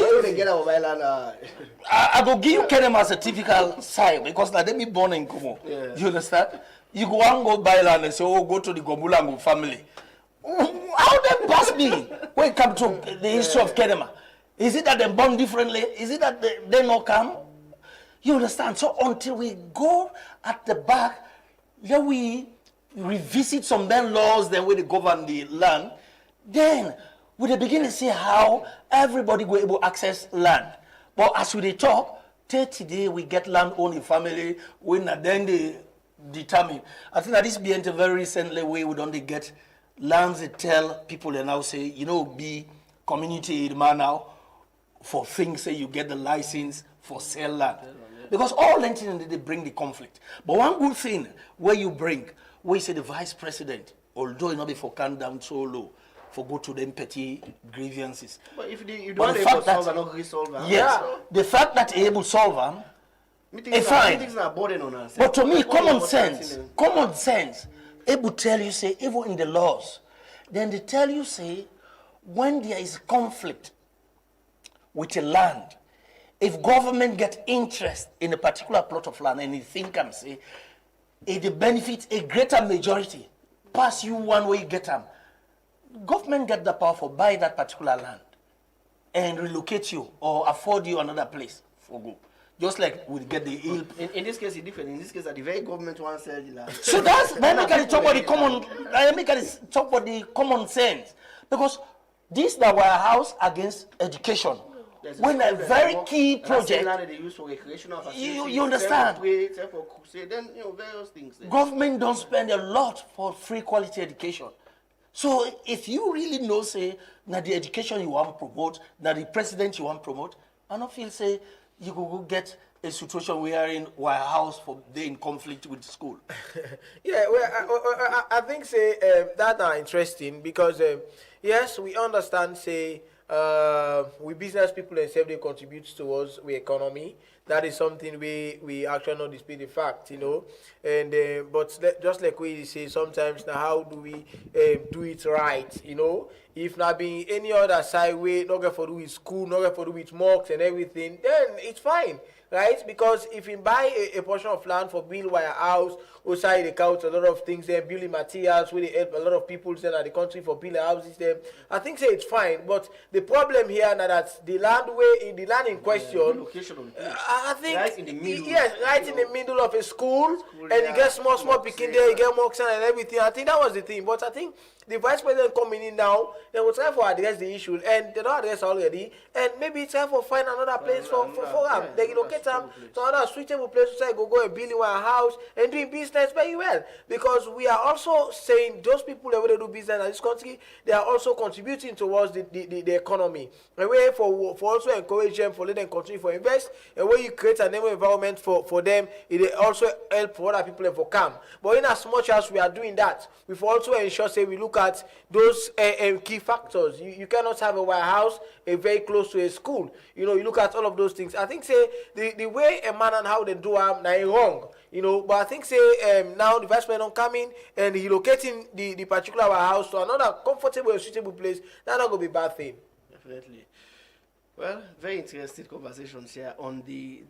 I go give you Kenema as a typical side because like, they be born in Kumo. Yeah. You understand? You go and go buy land and say, oh, go to the Gomulangu family. How they pass me when it comes to the history of Kenema? Is it that they born differently? Is it that they not come? You understand? So until we go at the back, then we revisit some then laws, then we govern the land, then we begin to see how everybody will able to access land. But as we talk, today we get land owning family, when then they determine. I think that this being a very recently way we don't get lands that tell people and now say, be community man now. for things, say you get the license for sell land. Because all things they bring the conflict. But one good thing where you bring, where you say the vice president, although it not be for calm down so low, for go to them petty grievances. But if you But don't the able to fact that- solve and not resolve them, Yes, the fact that he able to solve them, fine. Things are burden on us. but to me, All common of us sense, continue. able tell you, say, even in the laws, then they tell you, say, when there is conflict with a land, if government get interest in a particular plot of land and they think and say, it benefits a greater majority, pass you one way, get them. Government get the power for buy that particular land and relocate you or afford you another place for go. Just like we get the ill. In this case, it's different. In this case, the very government wants to sell the land. So that's let me talk about the common. Let me talk about the common sense, because this that were a house against education. There's When a school, very there's key work, and that's the project, land that they use for recreational facilities, you understand? self for pray, self for crusade, then various things. There. government don't spend a lot for free quality education. So if you really know, say, now the education you want to promote, now the president you want to promote, I don't feel say you go get a situation wherein a house for they in conflict with the school. Yeah, well, I think say that are interesting because yes, we understand say we business people themselves they contribute towards the economy. That is something we actually not dispute the fact, you know. And but just like we say sometimes now, how do we do it right, you know? If not being any other side way, not get for do with school, not get for do with mosques and everything, then it's fine. Right? Because if you buy a portion of land for build wire house, outside they count a lot of things there, building materials, where they help a lot of people then at the country for building houses there. I think say it's fine. But the problem here now that the land in question, Location of the place. I think Right in the middle. yes, right in the middle of a school, and yeah, you get small picking there, you yeah. get mocks and everything. I think that was the thing. But I think the vice president coming in now, they will try for address the issue, and they don't address already, and maybe try for find another place for them. yeah, They locate them to another suitable place to say go and building one house and doing business very well. Because we are also saying those people that will do business in this country, they are also contributing towards the economy. A way for also encourage them, for let them continue for invest, and when you create an environment for them, it also help for other people and for come. But in as much as we are doing that, we've also ensure say we look at those key factors. You cannot have a warehouse very close to a school. You know, you look at all of those things. I think say the way a man and how they do now wrong. You know, but I think say now the vice president coming and relocating the particular house to another comfortable and suitable place, that's not gonna be a bad thing. Definitely. Well, very interesting conversations here on the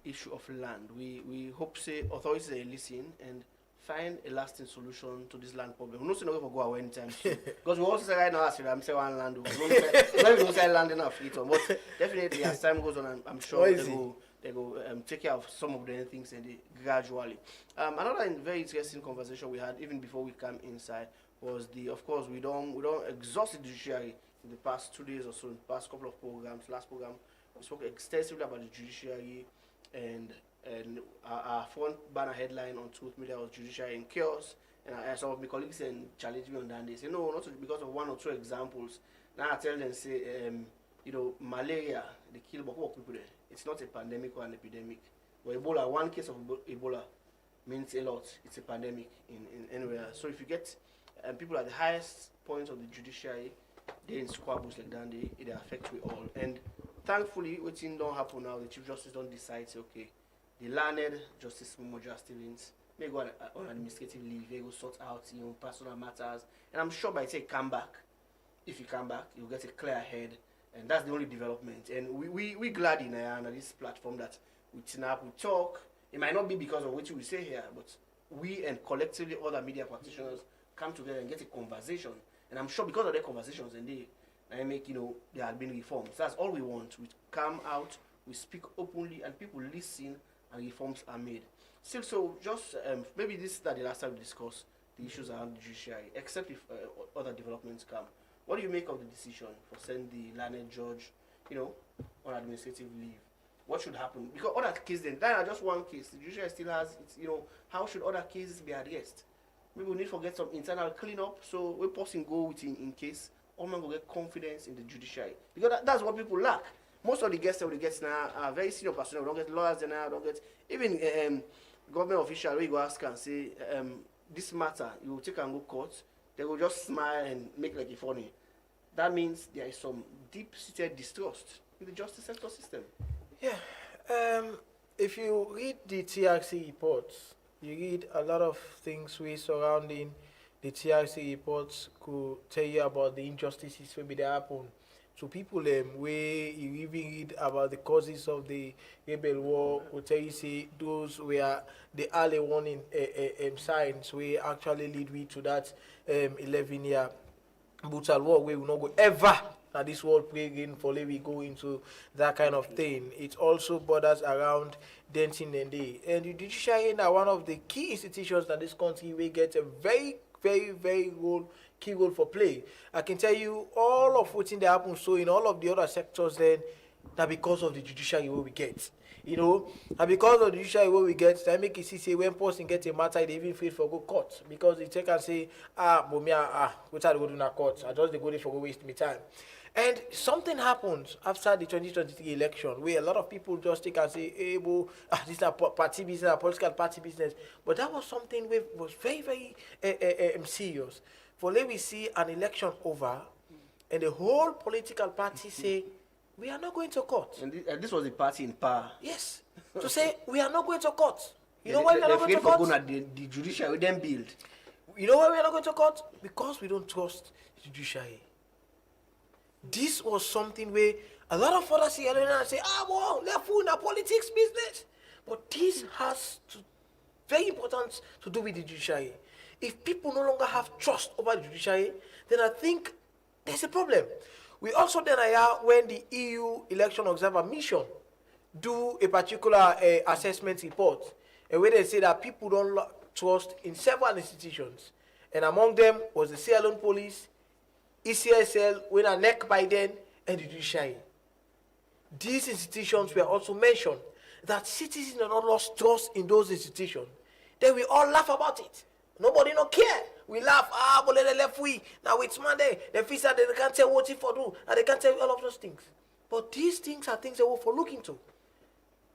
issue of land. We hope say authorities are listen and find a lasting solution to this land problem. We're not saying we're go away anytime soon. Because we also say right now, I'm saying one land. We don't say land in our fleet on, but definitely as time goes on, I'm sure they go take care of some of the things and they gradually. Another very interesting conversation we had even before we come inside was of course we don't exhaust the judiciary in the past 2 days or so, in the past couple of programs. Last program we spoke extensively about the judiciary and our front banner headline on Truth Media was judiciary in chaos. And some of my colleagues challenged me on that. They say no, not because of one or two examples. Now I tell them say malaria they kill about people there. It's not a pandemic or an epidemic. But Ebola, one case of Ebola means a lot. It's a pandemic in anywhere. So if you get people at the highest point of the judiciary, they in squabbles like that, they affect we all. And thankfully, what thing don't happen now, the Chief Justice don't decide, say, okay, the learned Justice Momoja Stevens may go on administrative leave, they go sort out personal matters. And I'm sure by the time he come back, if you come back, you'll get a clear head. And that's the only development. And we glad in this platform that we turn up, we talk. It might not be because of what we say here, but we and collectively other media practitioners come together and get a conversation. And I'm sure because of their conversations and they make, there have been reforms. That's all we want. We come out, we speak openly, and people listen, and reforms are made. Still, so just maybe this is the last time we discuss the issues around the judiciary, except if other developments come. What do you make of the decision for sending the learned judge, on administrative leave? What should happen? Because other cases, that are just one case. The judiciary still has, how should other cases be addressed? Maybe we need to get some internal cleanup, so we person go with in case all men will get confidence in the judiciary. Because that's what people lack. most of the guests that we get now are very senior personnel. We don't get lawyers now, we don't get even government official. We go ask and say, this matter, you will take and go court. They will just smile and make like it funny. That means there is some deep-seated distrust in the justice sector system. Yeah. If you read the TRC reports, you read a lot of things surrounding the TRC reports could tell you about the injustices maybe that happen to people where you even read about the causes of the rebel war, will tell you say those were the early warning signs will actually lead me to that 11-year brutal war where we will not go ever now this world play again for we go into that kind of thing. It also borders around denting and day. And the judiciary are one of the key institutions that this country will get a very, very, very key role for play. I can tell you all of what's in the happen so in all of the other sectors then that because of the judiciary we get. You know, and because of the judiciary we get, that make it see when person get a matter, they even feel for go court. Because they take and say, but me, we try to go to the court. I just go there for go waste my time. And something happens after the 2023 election where a lot of people just take and say, hey, this is a party business, a political party business. But that was something that was very, very serious. For let we see an election over and the whole political party say, we are not going to court. And this was the party in power. Yes. To say, we are not going to court. You know why we are not going to court? The judiciary then build. You know why we are not going to court? Because we don't trust the judiciary. This was something where a lot of others see and say, well, they're full in politics business. But this has very important to do with the judiciary. If people no longer have trust over the judiciary, then I think there's a problem. We also then are when the EU Election Observer Mission do a particular assessment report, and where they say that people don't trust in several institutions, and among them was the Sierra Leone Police, ECSL, when a neck by then, and the judiciary. These institutions were also mentioned that citizens are not lost trust in those institutions. Then we all laugh about it. Nobody no care. We laugh, but they left we. Now it's Monday. They feel that they can't tell what it for do, and they can't tell all of those things. But these things are things that we're for looking to.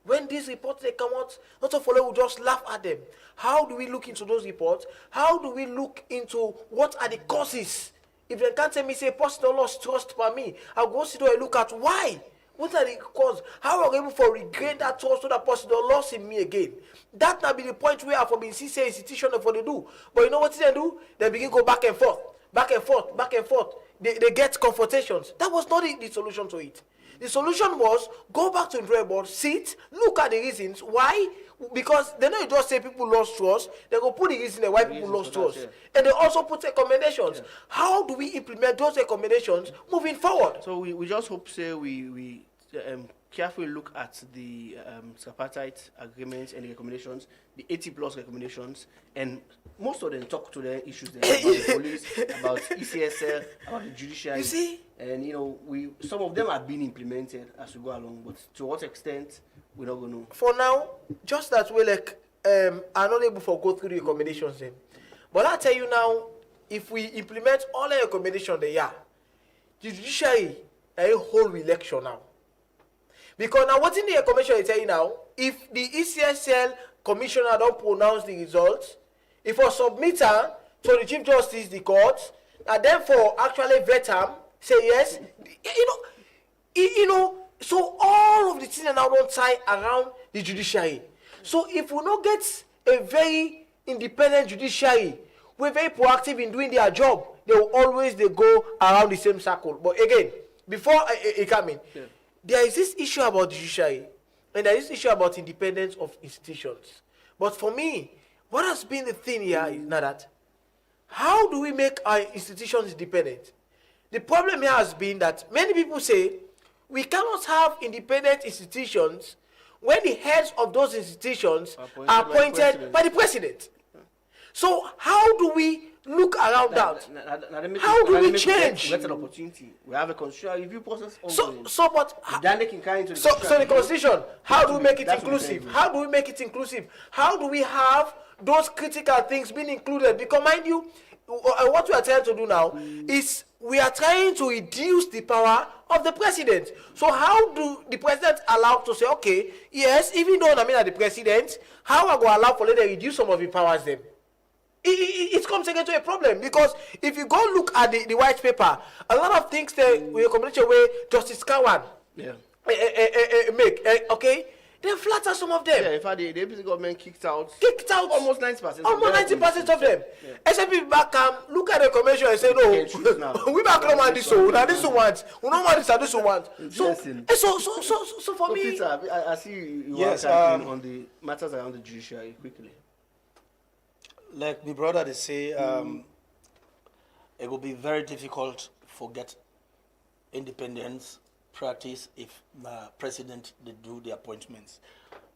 When these reports they come out, not all follow will just laugh at them. How do we look into those reports? How do we look into what are the causes? If they can't tell me, say, person don't lost trust by me, I'll go sit down and look at why. What are the causes? How are we able to regain that trust so that person don't lost in me again? That now be the point where for being CCA institution for they do. But you know what they do? They begin go back and forth, back and forth, back and forth. They get confrontations. That was not the solution to it. The solution was go back to the drawing board, sit, look at the reasons why. Because they don't just say people lost trust, they go put the reason why people lost trust. Yeah. And they also put recommendations. Yeah. How do we implement those recommendations moving forward? So we just hope say we carefully look at the tripartite agreements and the recommendations, the 80+ recommendations, and most of them talk to the issues there about the police, about ECSL, about the judiciary. You see? And you know, some of them are being implemented as we go along, but to what extent we're not going to know. For now, just that we are not able to go through the recommendations then. But I'll tell you now, if we implement all the recommendations there, the judiciary a whole election now. Because now what's in the recommendation I tell you now, if the ECSL commissioner don't pronounce the results, if I submit her to the Chief Justice, the court, and then for actually vet them, say yes, so all of the things are now don't tie around the judiciary. So if we not get a very independent judiciary, we're very proactive in doing their job, they will always go around the same circle. But again, before I come in, there is this issue about the judiciary, and there is this issue about independence of institutions. But for me, what has been the thing here is not that. How do we make our institutions independent? The problem here has been that many people say we cannot have independent institutions when the heads of those institutions are appointed by the president. So how do we look around that? How do we change? That's an opportunity. We have a constitutional review process. So the constitution, how do we make it inclusive? How do we make it inclusive? How do we have those critical things being included? Because mind you, what we are trying to do now is we are trying to reduce the power of the president. So how do the president allow to say, okay, yes, even though I mean the president, how I go allow for let them reduce some of the powers them? It comes again to a problem, because if you go look at the white paper, a lot of things that we combination way Justice Kawan make, okay, they flatter some of them. Yeah, in fact, the APC government kicked out almost 90%. Almost 90% of them. Except if back look at the convention and say no, we back don't want this so now this want. We don't want this and this want. So for me, Peter, I see you Yes, are on the matters around the judiciary quickly. Like my brother, they say it will be very difficult for get independence practice if the president they do the appointments.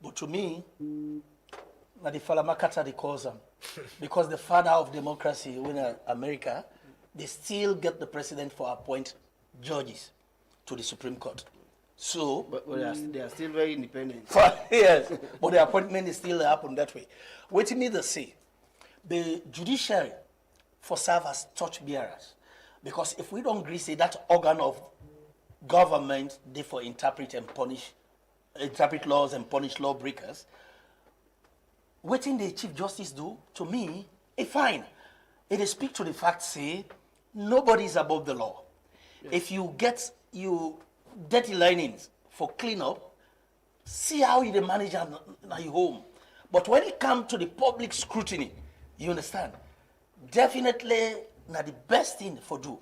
But to me, na the Falamakata they call them, because the father of democracy in America, they still get the president for appoint judges to the Supreme Court. So, But they are still very independent. yes, but the appointment is still happen that way. What me they say, the judiciary for serve as touch bearers, because if we don't agree, say that organ of government, therefore interpret laws and punish lawbreakers. What the Chief Justice do, to me, it's fine. It is speak to the fact, say, nobody is above the law. Yes. If you get you dirty linings for cleanup, see how you manage at your home. But when it comes to the public scrutiny, you understand, definitely not the best thing for do.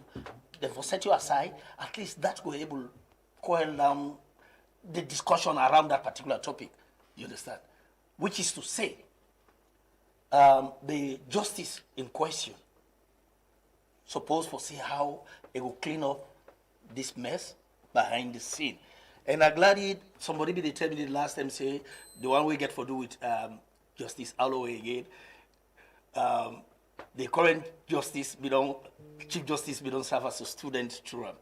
Therefore, set you aside, at least that will able to coil down the discussion around that particular topic. You understand? Which is to say, the justice in question, suppose for see how it will clean up this mess behind the scene. And I'm glad somebody be tell me the last time, say, the one we get for do with Justice Alloway again, the current justice, Chief Justice, we don't serve as a student through them.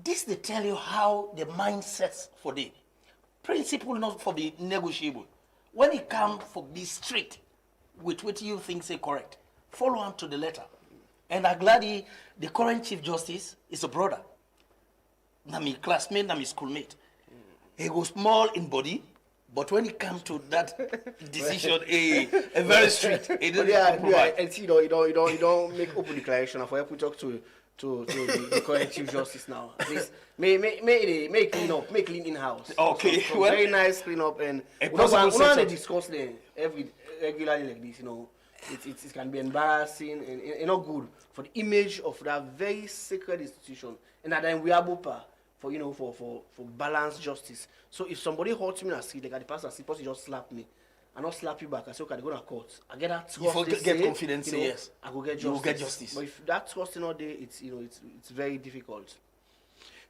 This they tell you how the mindsets for the principle not for the negotiable. When it comes for be strict with what you think say correct, follow on to the letter. And I'm glad the current Chief Justice is a brother. Not my classmate, not my schoolmate. He goes small in body, but when it comes to that decision, a very strict. And see, you don't make open declaration of where we talk to the current Chief Justice now. At least make clean up, make clean in house. Okay, so very nice clean up, and we don't discuss them regularly like this. It can be embarrassing and not good for the image of that very sacred institution, and that then we are bopa for balanced justice. So if somebody hurts me in a seat, like the person just slap me, and not slap you back, I say, okay, I go to court. I get that trust. You get confidence, yes. I go get justice. You will get justice. But if that trust in all day, it's very difficult.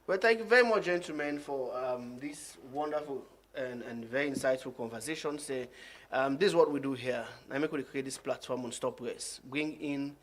Well, thank you very much, gentlemen, for this wonderful and very insightful conversation. This is what we do here. I make we create this platform on Stop Race. Bring in,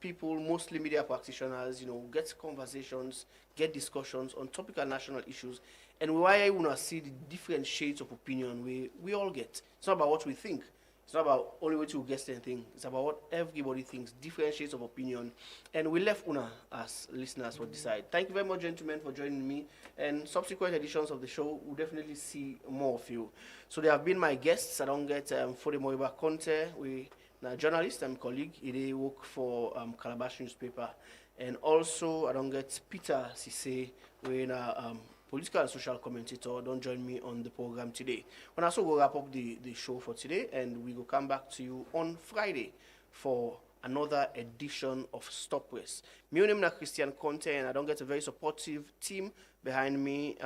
people, mostly media practitioners, get conversations, get discussions on topical national issues. And why I want to see the different shades of opinion we all get. It's not about what we think. It's not about only what you guess anything. It's about what everybody thinks, different shades of opinion. And we left Una as listeners will decide. Thank you very much, gentlemen, for joining me. And subsequent editions of the show, we'll definitely see more of you. So they have been my guests. I don't get Fode Moriba Conte. We a journalist and colleague. He work for Calabash newspaper. And also, I don't get Peter Sise. We're a political and social commentator. Don't join me on the program today. When I also go wrap up the show for today, and we will come back to you on Friday for another edition of Stop Race. My name is Christian Conte, and I don't get a very supportive team behind me.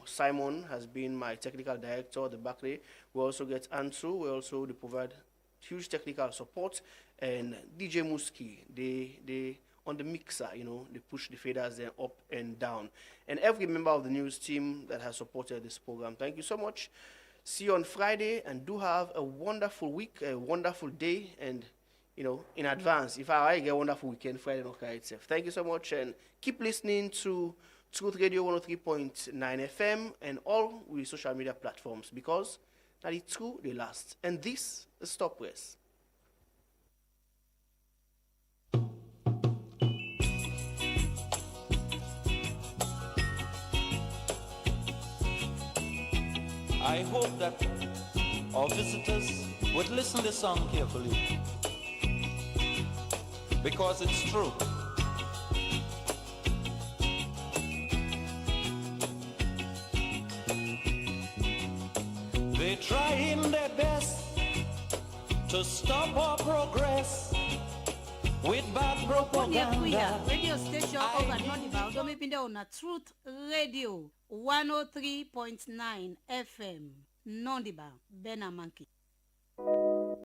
Simon has been my technical director at the Barclay. We also get Ansu. We also provide huge technical support, and DJ Muski. They on the mixer, they push the faders then up and down. And every member of the news team that has supported this program, thank you so much. See you on Friday, and do have a wonderful week, a wonderful day, and in advance, if I get a wonderful weekend, Friday not carry itself. Thank you so much, and keep listening to Truth Radio 103.9 FM and all with social media platforms, because that is true, they last. And this is Stop Race. I hope that our visitors would listen to the song carefully, because it's true. They're trying their best to stop our progress with bad propaganda. Radio station over Nondiba, Domipinde on Truth Radio 103.9 FM, Nondiba, Benamanki.